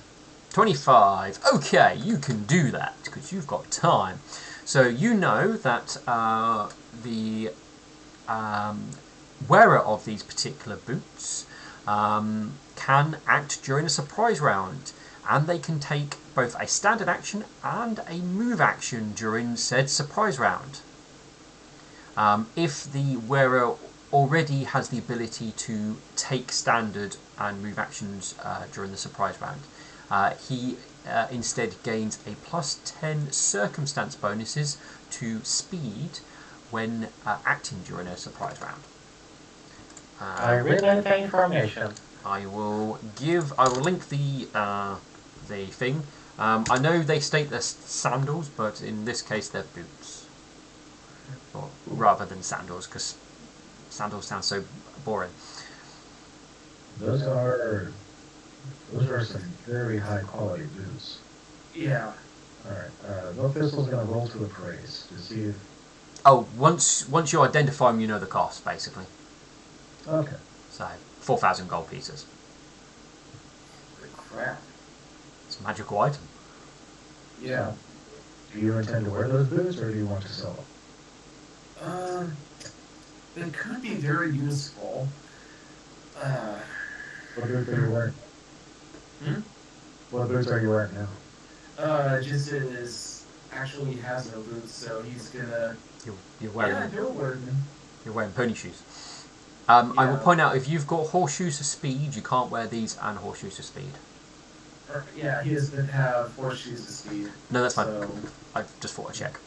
25. Okay, you can do that because you've got time. So you know that the wearer of these particular boots can act during a surprise round, and they can take both a standard action and a move action during said surprise round. If the wearer already has the ability to take standard and move actions during the surprise round, he instead gains a +10 circumstance bonuses to speed when acting during a surprise round. I relay the information. I will link the thing. I know they state they're sandals, but in this case they're boots, or rather than sandals, because sandals sound so boring. Those are some very high quality boots. yeah. All right. Milk Thistle's going to roll to appraise to see if. Oh, once you identify them, you know the cost, basically. Okay. So 4,000 gold pieces. Good crap. It's a magical item. Yeah. Do you intend to wear those boots, or do you want to sell them? They could be very useful. What boots are you wearing? What boots are you wearing now? Just is actually has no boots, so he's gonna. You're wearing he'll wear them. You're wearing pony shoes. I will Yeah. point out, if you've got horseshoes of speed, you can't wear these and horseshoes of speed. Yeah, he doesn't have horseshoes of speed. No, that's fine. So, I just thought I'd check.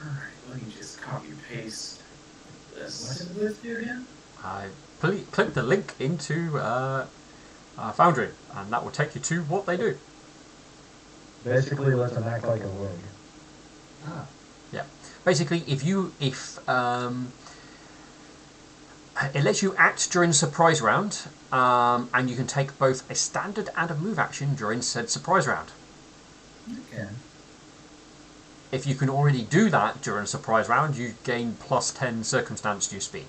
alright, let me just copy paste What this. did the boots do again? Click the link into Foundry, and that will take you to what they do. Basically, let them act like a rogue. Ah, Basically, if it lets you act during the surprise round, and you can take both a standard and a move action during said surprise round. okay. If you can already do that during a surprise round, you gain +10 circumstance to your speed.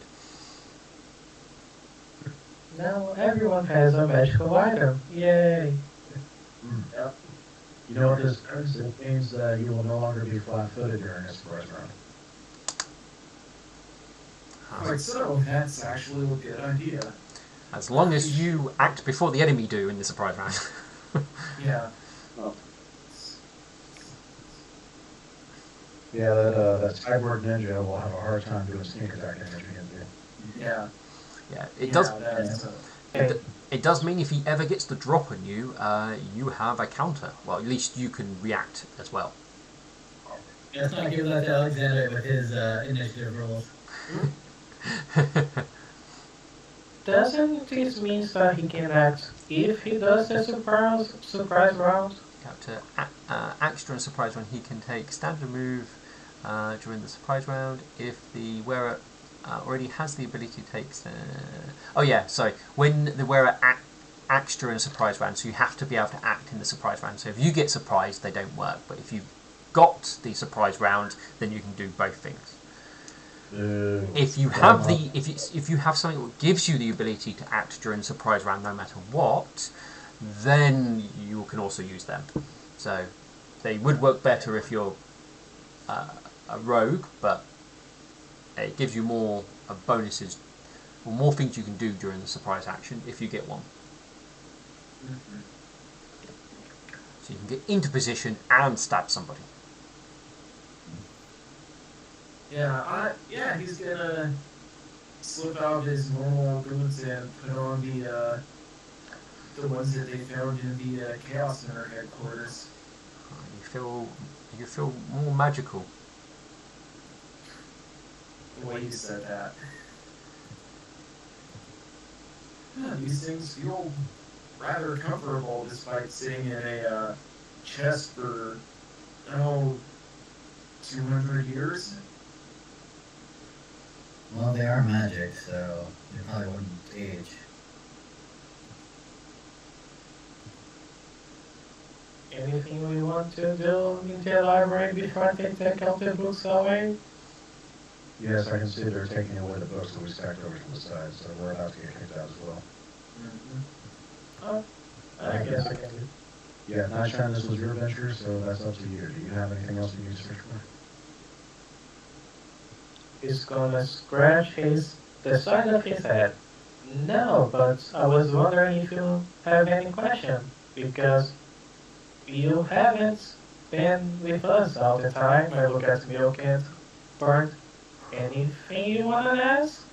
Now everyone has a magical item. Yay! Yep. You know what this does? It means that you will no longer be flat-footed during a surprise round. Like so, that's actually a good idea. As long as you act before the enemy do in the surprise round. Yeah. Yeah, that cyborg ninja will have a hard time doing sneak attack damage against you. Yeah. Yeah, it does. That's, It does mean if he ever gets the drop on you, you have a counter. Well, at least you can react as well. Let's not give that to Alexander with his initiative rolls. Doesn't this mean that he can act if he does the surprise round? To act during a surprise round, he can take standard move during the surprise round. If the wearer already has the ability to take... oh yeah, sorry. When the wearer acts during a surprise round, so you have to be able to act in the surprise round. So if you get surprised, they don't work. But if you've got the surprise round, then you can do both things. If you have if you have something that gives you the ability to act during the surprise round, no matter what, then you can also use them. So they would work better if you're a rogue, but it gives you more bonuses, or more things you can do during the surprise action if you get one. So you can get into position and stab somebody. yeah, he's gonna slip out his normal boots and put on the ones that they found in the Chaos Center headquarters. You feel more magical. The way you said that. Yeah, these things feel rather comfortable despite sitting in a chest for, 200 years. Well, they are magic, so they probably wouldn't age. Anything we want to do in the library before they take all the books away? Yes, I consider taking away the books that we stacked over to the side, so we're about to get kicked out as well. Oh, I guess I can do. Yeah, Nightshine, this was your venture, so that's up to you. Do you have anything else you need to search for? He's gonna scratch the side of his head. No, but I was wondering if you have any question, because you haven't been with us all the time. I look at Milk and Bart. Anything you wanna ask?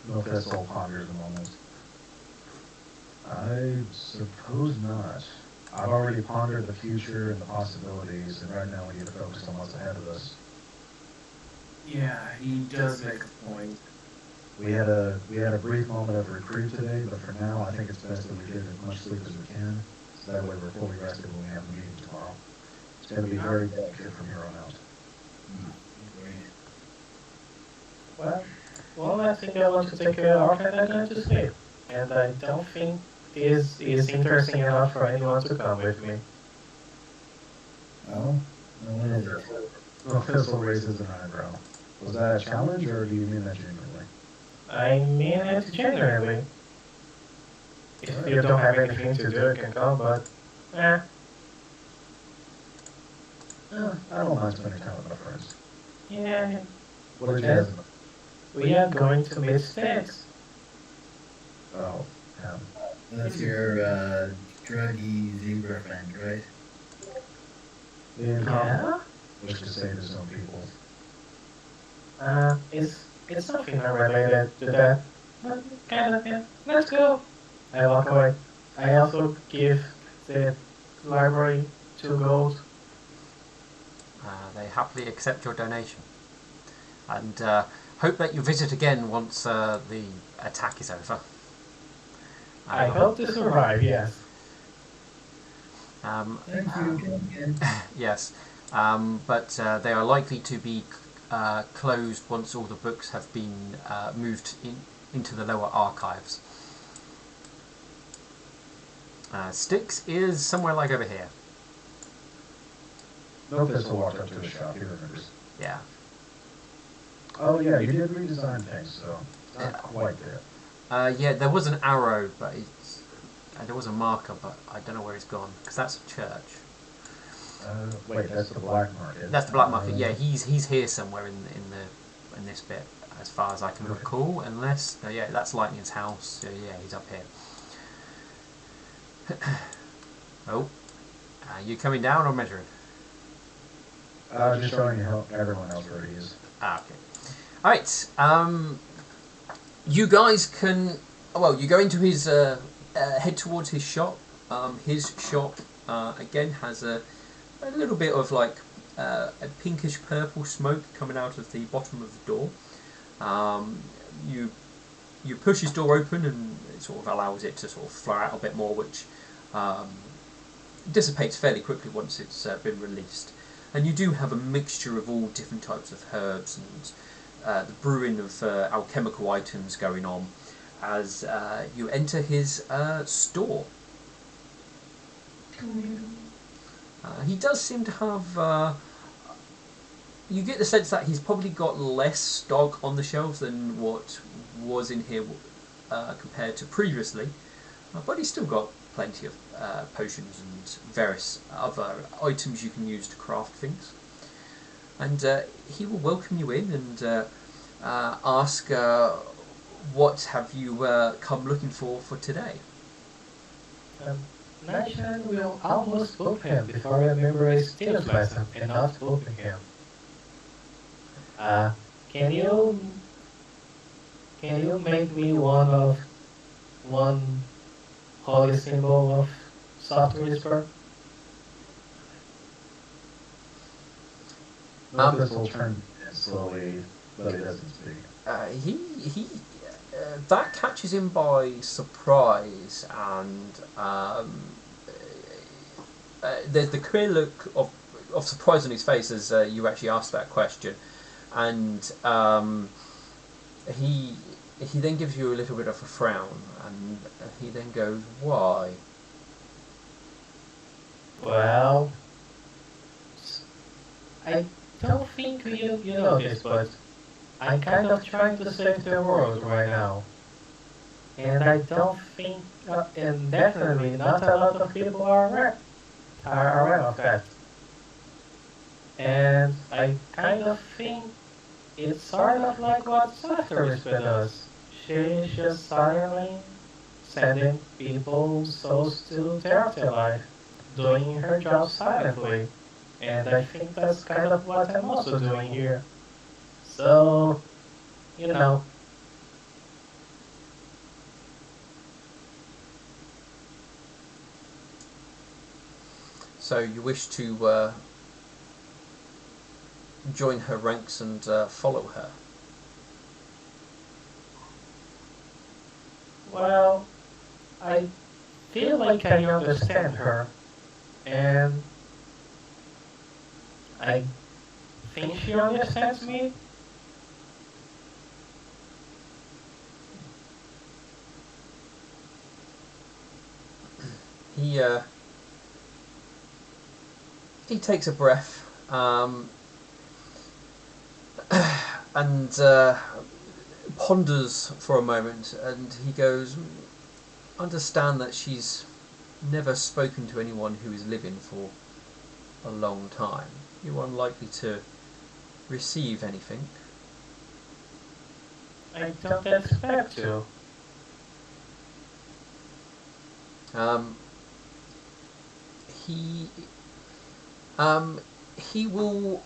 Milfessel ponders a moment. I suppose not. I've already pondered the future and the possibilities, and right now we need to focus on what's ahead of us. Yeah, he does make a point. We had a brief moment of reprieve today, but for now, I think it's best that we get as much sleep as we can, so that way we're fully rested when we have a meeting tomorrow. It's going to be very delicate from here on out. Well, I think I want to take care of and I'm going to sleep. And I don't think this is interesting enough for anyone to come with me. Oh? No, what is it? Milfessel raises an eyebrow. Was that a challenge, or do you mean that genuinely? I mean it genuinely. If you don't have anything to do, you can come, but... I don't mind spending time with my friends. Yeah, What did you have? we are going to meet Sticks. Oh, That's your druggy zebra friend, right? the incompetent Yeah? wish to save his own people. It's something related to that. But kind of, yeah. Let's go. I walk away. I also give the library 2 gold. They happily accept your donation, and hope that you visit again once the attack is over. I hope to survive, yes. Thank you again. Yes, but they are likely to be closed once all the books have been moved into the lower archives. Styx is somewhere like over here. Milfessel walked up to the shop, he remembers. Yeah. Oh yeah, you did redesign things, so it's not quite there. Yeah, there was an arrow, but there was a marker, but I don't know where it's gone, because that's a church. Wait, that's the black market. That's the black market. Yeah, he's here somewhere in this bit, as far as I can recall. Unless, yeah, that's Lightning's house. So yeah, he's up here. Oh, you coming down or measuring? Just showing you how everyone else where he is. Okay. All right. You guys can. Well, you go into his head towards his shop. His shop again has a little bit of like a pinkish purple smoke coming out of the bottom of the door. You push his door open and it sort of allows it to sort of flow out a bit more, which dissipates fairly quickly once it's been released. And you do have a mixture of all different types of herbs and the brewing of alchemical items going on as you enter his store. He does seem to have... you get the sense that he's probably got less stock on the shelves than what was in here compared to previously. But he's still got plenty of potions and various other items you can use to craft things. And he will welcome you in and ask, what have you come looking for today? Nightshine will almost spoke him before I memorize Steel's lesson and not spoken him. can you make me one holy symbol of soft whisper? Memphis will turn slowly, but he doesn't speak. He that catches him by surprise, and there's the clear look of surprise on his face as you actually asked that question, and he then gives you a little bit of a frown, and he then goes, "Why?" Well, I don't think you know this, but I'm kind of trying to save the world right now. And I don't think, and definitely not a lot of people are aware of that. And I kind of think it's sort of like what Whisper does. She's just silently sending people's souls to the afterlife, doing her job silently. And I think that's kind of what I'm also doing here. So, you know, So you wish to join her ranks and follow her. well, I feel like I understand her, and I think she understands me. He he takes a breath and ponders for a moment, and he goes, "Understand that she's never spoken to anyone who is living for a long time. You're unlikely to receive anything." I don't expect to. Um, he he will.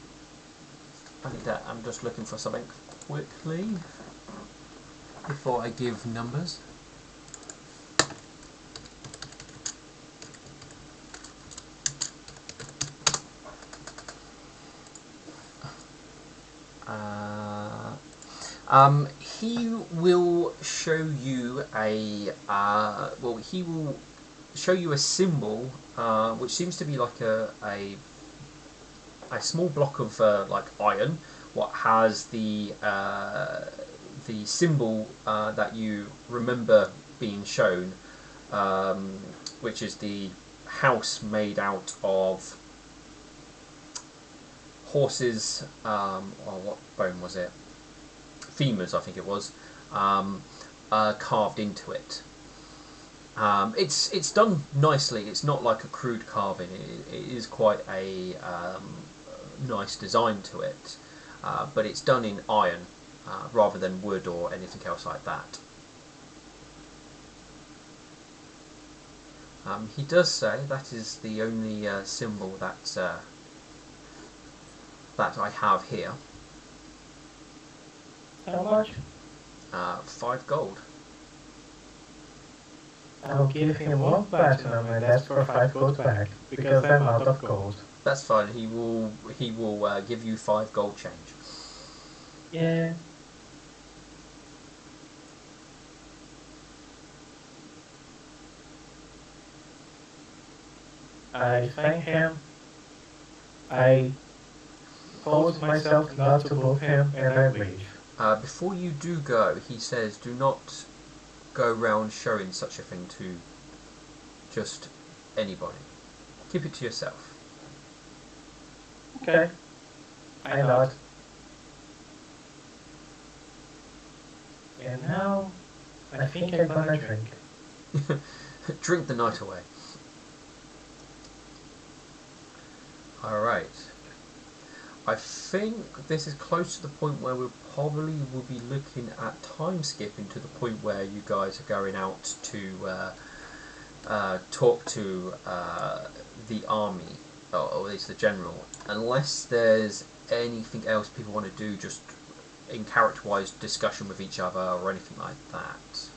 I think that I'm just looking for something quickly before I give numbers. He will show you a he will show you a symbol which seems to be like a small block of like iron, what has the symbol that you remember being shown, which is the house made out of horses, or what bone was it? Femurs, I think it was, carved into it. It's done nicely. It's not like a crude carving. It is quite a nice design to it, but it's done in iron rather than wood or anything else like that. He does say that is the only symbol that I have here. How much? 5 gold. I'll give him one platinum and ask for 5 gold back, because I'm out of gold. That's fine. He will give you 5 gold change. Yeah. I thank him. I told myself not to move him, and I leave. Before you do go, he says, do not go round showing such a thing to just anybody. Keep it to yourself. Okay. I nod. And now, I think I'm gonna drink. Drink the night away. Alright. I think this is close to the point where we probably will be looking at time skipping to the point where you guys are going out to talk to the army, or at least the general. Unless there's anything else people want to do just in character-wise discussion with each other or anything like that.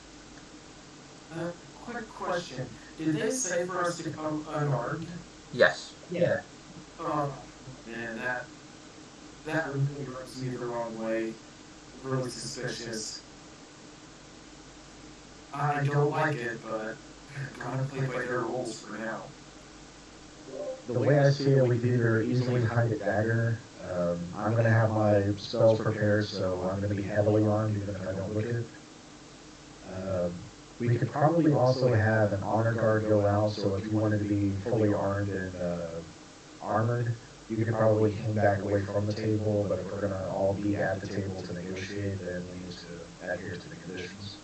Quick question. Did they say for us to come unarmed? Yes. Yeah. Oh, man, that really rubs me the wrong way. Really suspicious. I don't like it, but gotta play by their rules for now. The way I see it, we could either easily hide a dagger. I'm going to have my spells prepared, so I'm going to be heavily armed, even if I don't look it. We could probably also have an honor guard go out, so if you wanted to be fully armed and armored, you could probably hang back away from the table, but if we're going to all be at the table to negotiate, then we need to adhere to the conditions.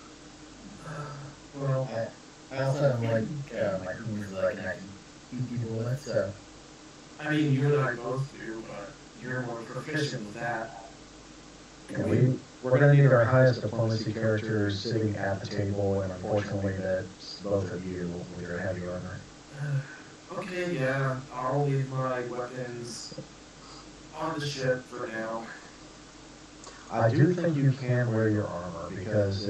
Well, I also have like my fingers like I can beat people with, so I mean, you and I both do, but you're more proficient with that. And we're going to need our highest diplomacy characters sitting at the table, and unfortunately that's both of you with your heavy armor. Okay, yeah, I'll leave my weapons on the ship for now. I do think you can wear your armor, because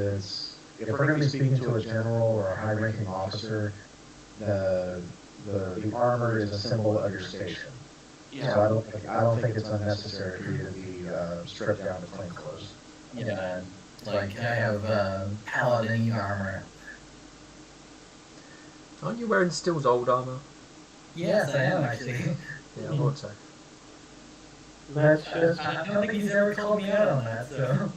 if we're going to be speaking to a general or a high-ranking officer, the armor is a symbol of your station. Yeah. So I don't think it's unnecessary for you to be stripped down to plain clothes. yeah, like I have paladin armor. Aren't you wearing Steel's old armour? Yes, I am actually. Yeah, I thought so. Let's just I don't think he's ever called me out on that, so.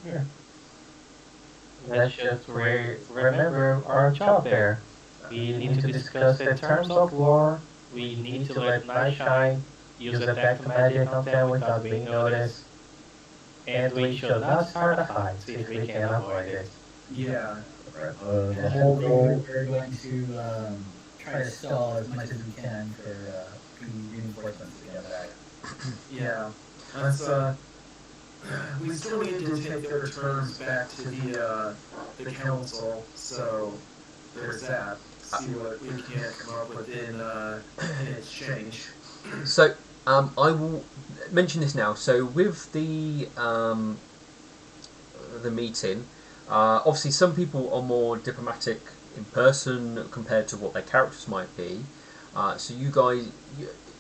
let's just remember our job there. We need to discuss the terms of war. We need to let night shine. Use attack magic on them without being noticed. And we should not start a fight if we can avoid it. Yeah. The whole goal. We're going to try to stall as much as we can for reinforcements to get back. Yeah. That's, we still need to take their returns back to the council, so there's that. See what we can come up with in exchange. So, I will mention this now. So, with the meeting, obviously some people are more diplomatic in person compared to what their characters might be. So you guys,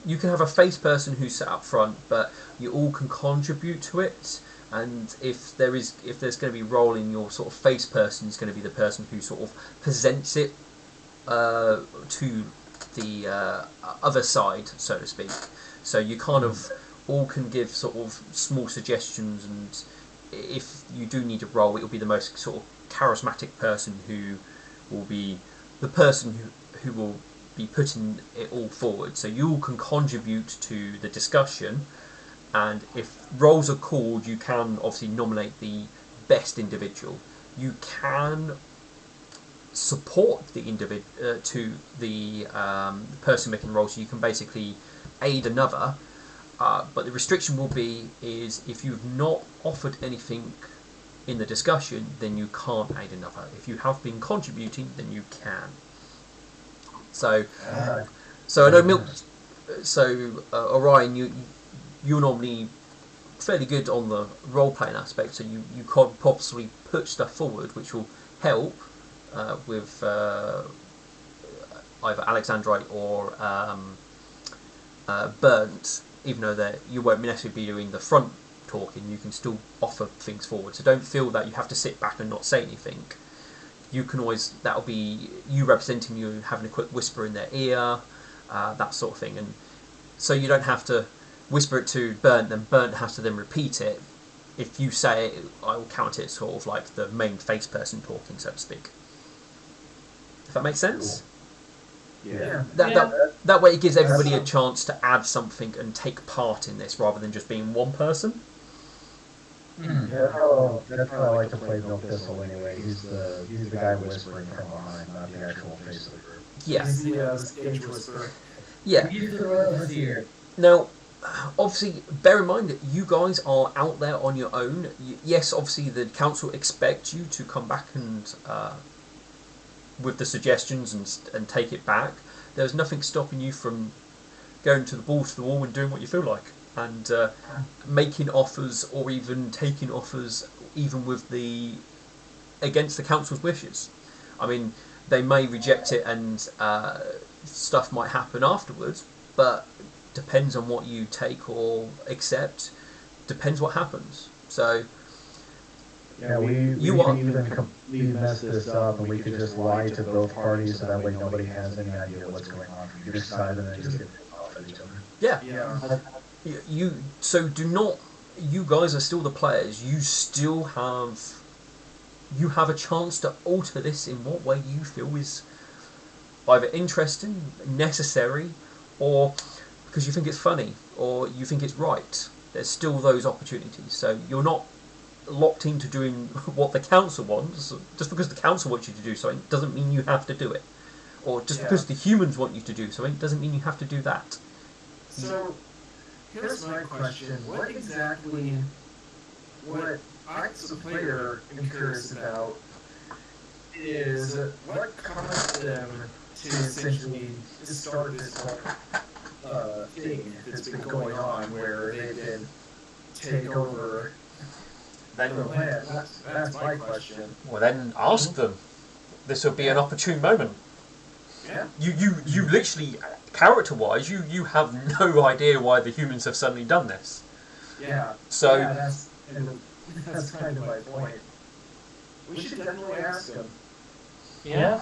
you can have a face person who's set up front, but you all can contribute to it. And if there's going to be role in your sort of face person, is going to be the person who sort of presents it to the other side, so to speak. So you kind of all can give sort of small suggestions, and if you do need a role, it will be the most sort of charismatic person who will be the person who will be putting it all forward. So you all can contribute to the discussion, and if roles are called, you can obviously nominate the best individual. You can support the to the person making roles, so you can basically aid another, but the restriction will be is if you've not offered anything in the discussion, then you can't aid another. If you have been contributing, then you can. So I know Milk. So Orion, you're normally fairly good on the role playing aspect, so you could possibly put stuff forward which will help with either Alexandrite or Burnt, even though you won't necessarily be doing the front talking, you can still offer things forward. So don't feel that you have to sit back and not say anything. You can always, that'll be you representing you, having a quick whisper in their ear, that sort of thing. And so you don't have to whisper it to Burnt, then Burnt has to then repeat it. If you say it, I will count it sort of like the main face person talking, so to speak. If that makes sense? Yeah. That way it gives everybody a chance to add something and take part in this rather than just being one person. That's how I like to play Milk Thistle anyway. He's the guy whispering from behind, not the actual face of the group. Yeah. He's the stage whisperer. Yeah. He's the royalist here. Now, obviously, bear in mind that you guys are out there on your own. Yes, obviously, the council expect you to come back and with the suggestions and take it back. There's nothing stopping you from going to the balls to the wall and doing what you feel like. and making offers or even taking offers even with against the council's wishes. I mean, they may reject it and stuff might happen afterwards, but depends on what you take or accept, depends what happens. So yeah, we could even completely mess this up, and we could just lie to both parties, so that way nobody has any idea what's going on from either side, and then just get off at each other. yeah, Yeah. so do not. You guys are still the players. You have a chance to alter this in what way you feel is either interesting, necessary, or because you think it's funny or you think it's right. There's still those opportunities. So you're not locked into doing what the council wants. Just because the council wants you to do something doesn't mean you have to do it. Or just because the humans want you to do something doesn't mean you have to do that. So, here's my question. What I, as a player, am curious about is what caused them to essentially start this whole thing that's been going on where they've been take over the land. That's my question. Well, then ask them. This will be an opportune moment. Yeah. You literally, character-wise, you have no idea why the humans have suddenly done this. Yeah. So yeah, that's kind of my point. We should definitely ask them. Yeah.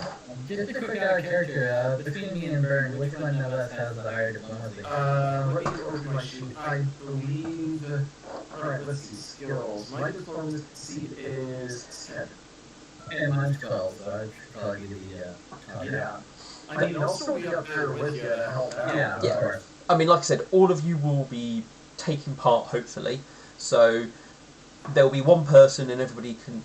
Just a quick out of character. Between me and Vern, which one of us has the higher diplomacy? Let me open my sheet. I believe. Alright, let's see. Skills. My diplomacy is 10. And mine's 12, so I should probably give you the Yeah. I mean, I'll still be up there with you to help out. Yeah, Yeah. of course. I mean, like I said, all of you will be taking part, hopefully. So there will be one person, and everybody can,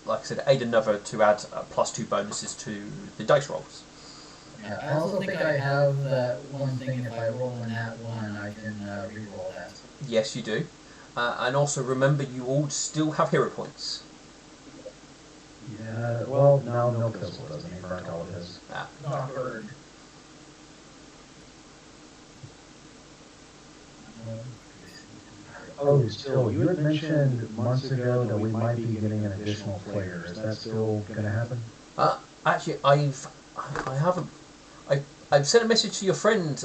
like I said, aid another to add +2 bonuses to the dice rolls. Yeah, I also think I have that one thing. If I roll in that one, I can re-roll that. Yes, you do. And also remember, you all still have hero points. Yeah, well, no, Milk Thistle doesn't. He burnt all of his. Not burned. Oh, still, you had mentioned months ago that we might be getting an additional player. Is that still going to happen? Actually, I haven't. I've sent a message to your friend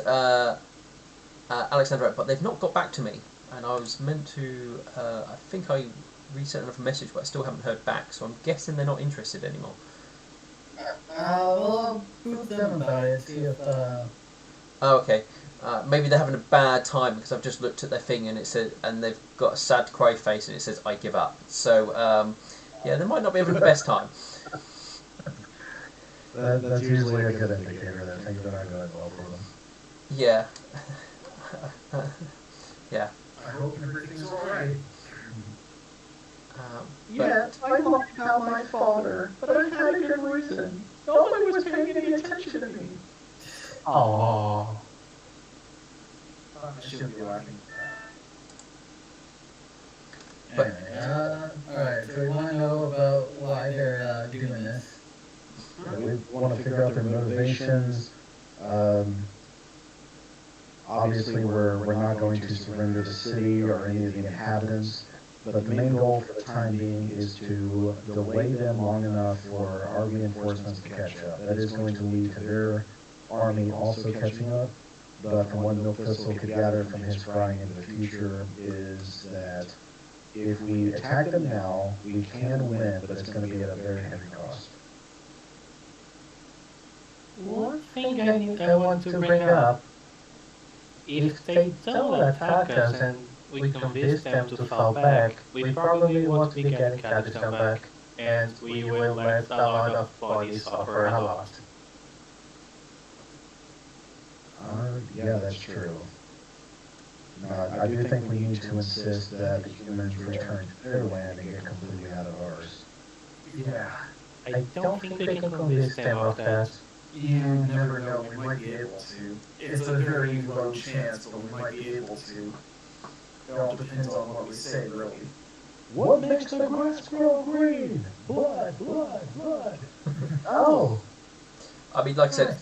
Alexandra, but they've not got back to me. And I was meant to. I think I resent another message, but I still haven't heard back. So I'm guessing they're not interested anymore. Well, I'll prove them about it. See if. Oh, okay. Maybe they're having a bad time because I've just looked at their thing and it said, and they've got a sad cry face and it says "I give up." So yeah, they might not be having the best time. That's usually a good indicator that things are not going well for them. Yeah. Yeah. I hope everything's alright. But I locked out my father, but I had a good reason. Nobody was paying any attention to me. Aww. I shouldn't be laughing. But- Anyway, alright, so we want to know about why they're doing this. We want to figure out their motivations. Obviously, we're not going to surrender the city or any of the inhabitants, but the main goal for the time being is to delay them long enough for our reinforcements to catch up. That is going to lead to their army also catching up. But from what Milk Thistle could gather from his prying into the future is that if we attack them now, we can win, but it's going to be at a very heavy cost. One thing I want to bring up. If they don't attack us and we convince them to fall back, we probably won't be getting Kazakhstan back, and we will let a lot of bodies suffer a lot. Yeah, that's true. I do think we need to insist that the humans return to their land and get completely out of ours. Yeah. I don't think we can convince them of that. You never know, we might be able to. It's a very low chance, but we might be able to. It all depends on what we say, really. What makes the grass grow green? Blood, blood, blood. Oh. I mean, like I said,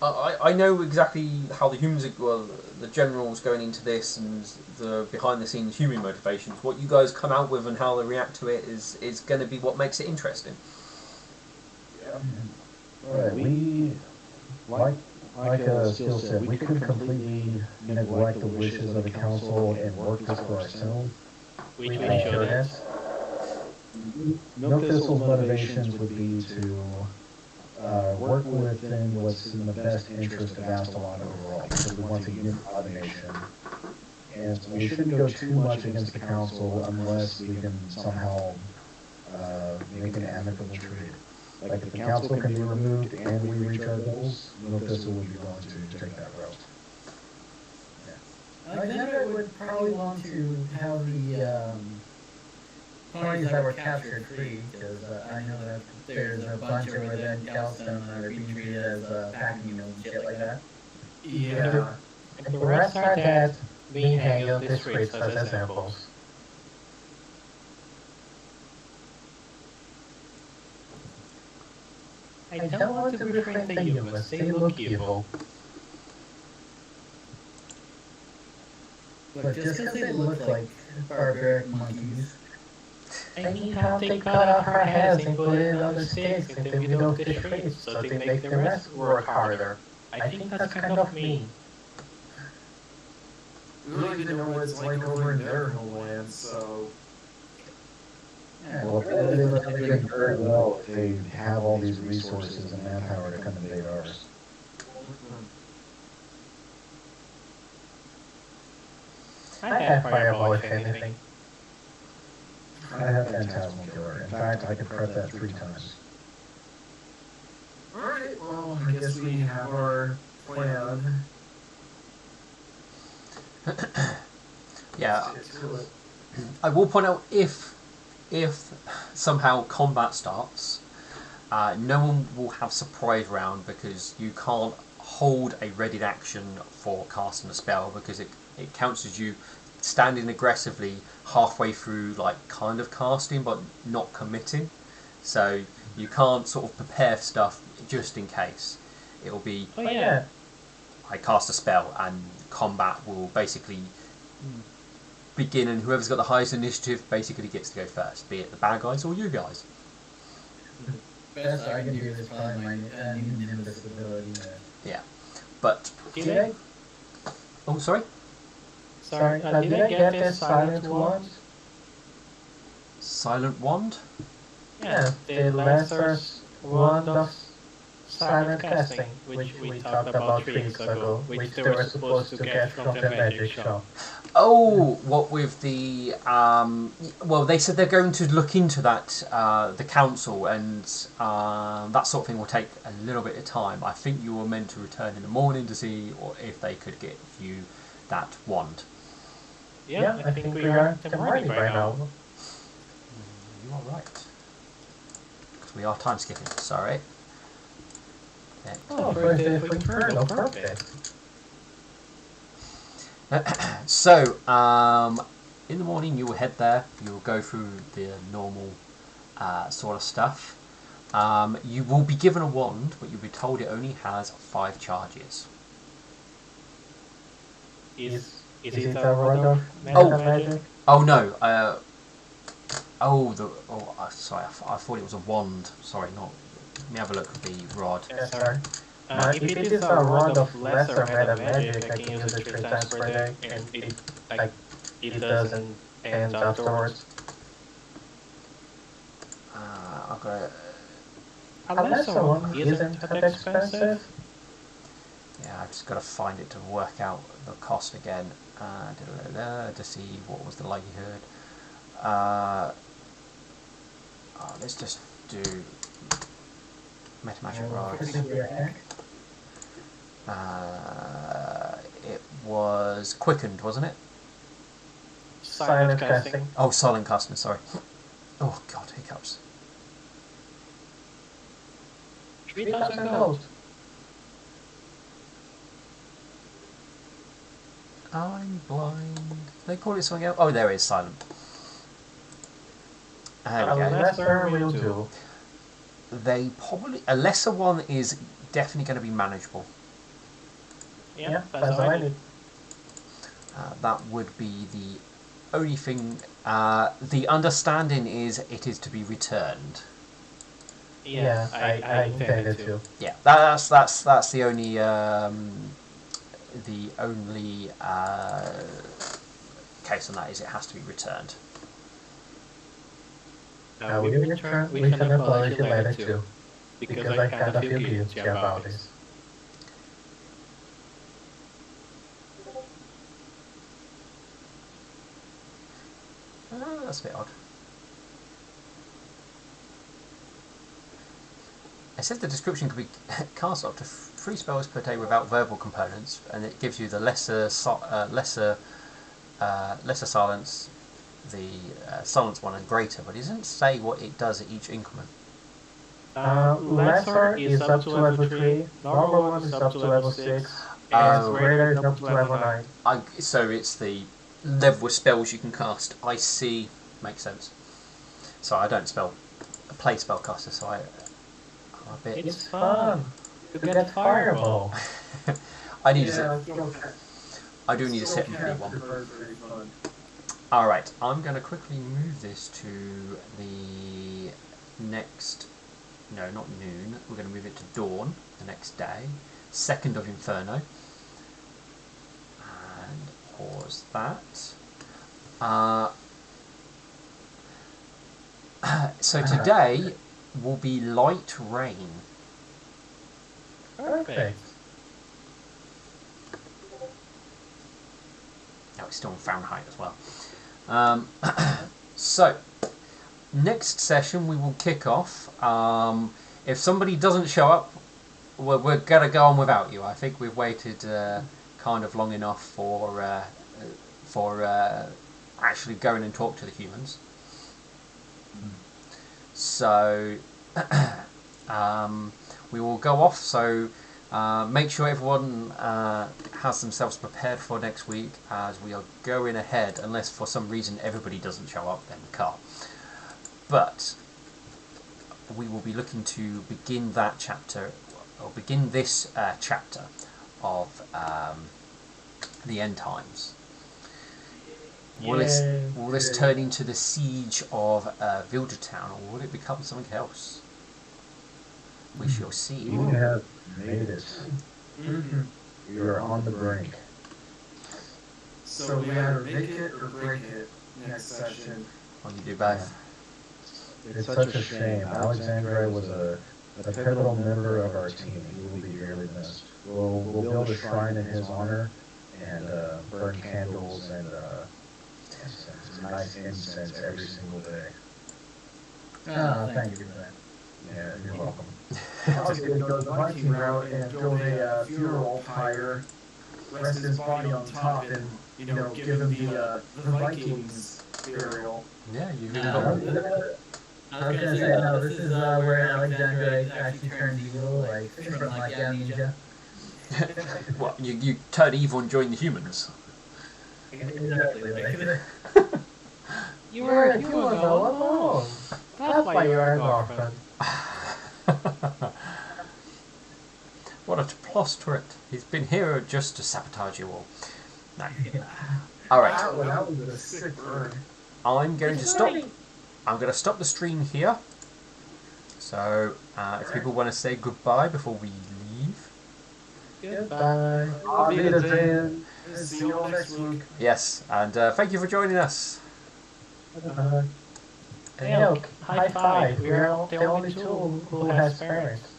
I know exactly how the humans, well, the generals going into this and the behind the scenes human motivations. What you guys come out with and how they react to it is going to be what makes it interesting. Yeah. Right. Like Steele said, we could completely neglect the wishes of the council and work this for ourselves. Which we shouldn't. Milk Thistle's motivations would be to work within what's in the best interest of Astalon overall, because we want to unify the nation. And so we shouldn't go too much against the council unless we can somehow make an amicable treaty. Like if the council can be removed and we reach our goals, Milk Thistle would be willing to take that route. Alexander would probably want to have the ponies that were captured free, because I know that there's a bunch over there in Galstone that are being treated as packing mules and shit like that. Yeah. And the rest are dead, being hanged on the streets as examples. I don't want to befriend the humans, they look evil. But just because they look like barbaric monkeys. I need how they cut off our heads and put it on the sticks and then we don't get free, so they make the rest work harder. I think that's kind of mean. We really didn't know what it's like over in their homeland, so. Yeah, well, they look very well if they have all these resources and manpower to come invade ours. I have Fireball if anything. I have Phantasmal Killer. In fact, I could prep that 3 times. Alright, well, I guess we have our plan. Yeah, Let's get to it. I will point out if somehow combat starts, no one will have surprise round because you can't hold a readied action for casting a spell because it counts as you standing aggressively halfway through, like kind of casting but not committing. So you can't sort of prepare stuff just in case. It'll be, Oh yeah. I cast a spell and combat will basically begin, and whoever's got the highest initiative basically gets to go first, be it the bad guys or you guys. Best I can do is probably my new Nimbus ability. Yeah, but Did I? oh, sorry. Sorry, did I get this silent wand? Silent wand. Yeah, the Lancer's wand of silent casting, which we talked about 3 weeks ago, which they were supposed to get from the magic shop. Oh, what with the well, they said they're going to look into that, the council, and that sort of thing will take a little bit of time. I think you were meant to return in the morning to see if they could get you that wand. Yeah, I think we are ready by now. You are right. Because we are time skipping. Sorry. Okay. Oh, for the Inferno, perfect. So, in the morning you will head there. You will go through the normal sort of stuff. You will be given a wand, but you'll be told it only has 5 charges. Is it a wand of magic? Oh no. Sorry. I thought it was a wand. Sorry, not. Let me have a look at the rod. Yes, sir. If it is a wand of lesser meta magic, I can use it 3 times per day, and it doesn't end afterwards. I've got it. A lesser one isn't that expensive. Yeah, I've just got to find it to work out the cost again. To see what was the likelihood. Let's just do Metamagic rods. It was quickened, wasn't it? Silent casting. Oh, silent casting, sorry. Oh god, hiccups. 3,000 gold. I'm blind. They call it something else. Oh, there it is, silent. There we go. Lesser will do. They probably, a lesser one is definitely going to be manageable. Yeah, that's all I need. That would be the only thing. The understanding is it is to be returned. Yeah, I intended to. Yeah, that's the only case on that is it has to be returned. We send a apology letter too, because I kind of feel guilty about this. That's a bit odd. It says the description can be cast up to 3 spells per day without verbal components, and it gives you the lesser silence, the silence one, and greater. But it doesn't say what it does at each increment. Lesser is up to level 3, normal one is up to level 6, and greater is up to level 9. So it's the level of spells you can cast. I see. Makes sense. So I don't play spellcaster, so I'm a bit... It's fun to get fireball. I do need to sit and play one. Alright, I'm going to quickly move this to the next... No, not noon. We're going to move it to dawn, the next day. 2nd of Inferno. And pause that. So today will be light rain. Perfect. No, it's still in Fahrenheit as well. So, next session we will kick off. If somebody doesn't show up, we're going to go on without you. I think we've waited kind of long enough for actually going and talk to the humans. So we will go off. So make sure everyone has themselves prepared for next week, as we are going ahead. Unless for some reason everybody doesn't show up, then we can't. But we will be looking to begin that chapter, or begin this chapter of the end times. Will this turn into the siege of Vildertown, or will it become something else? We shall see. You have made it. You are on the brink. So we either make it or break it next session. Well, you do both. It's such a shame. Alexandre was a pivotal member of our team. He will be dearly missed. We'll build a shrine in his honor and burn candles and nice incense every single day. Oh, thank you for that. Yeah, you're welcome. I was going to go the Viking route and build a funeral pyre, rest his body on top, and give him the Vikings burial. Yeah, you really I was gonna say, no, this is where Alexandra actually turned evil, like from like Amnesia. What, you turn evil and join the humans? Exactly, like. You were all alone. That's why you are a girlfriend. What a plot to it. He's been here just to sabotage you all. No. Alright. That was a sick burn. I'm going to stop the stream here. So, if people want to say goodbye before we leave. Goodbye. Auf Wiedersehen. See you all next week. Yes, and thank you for joining us. Hey, look, high five. We're the only two who has parents.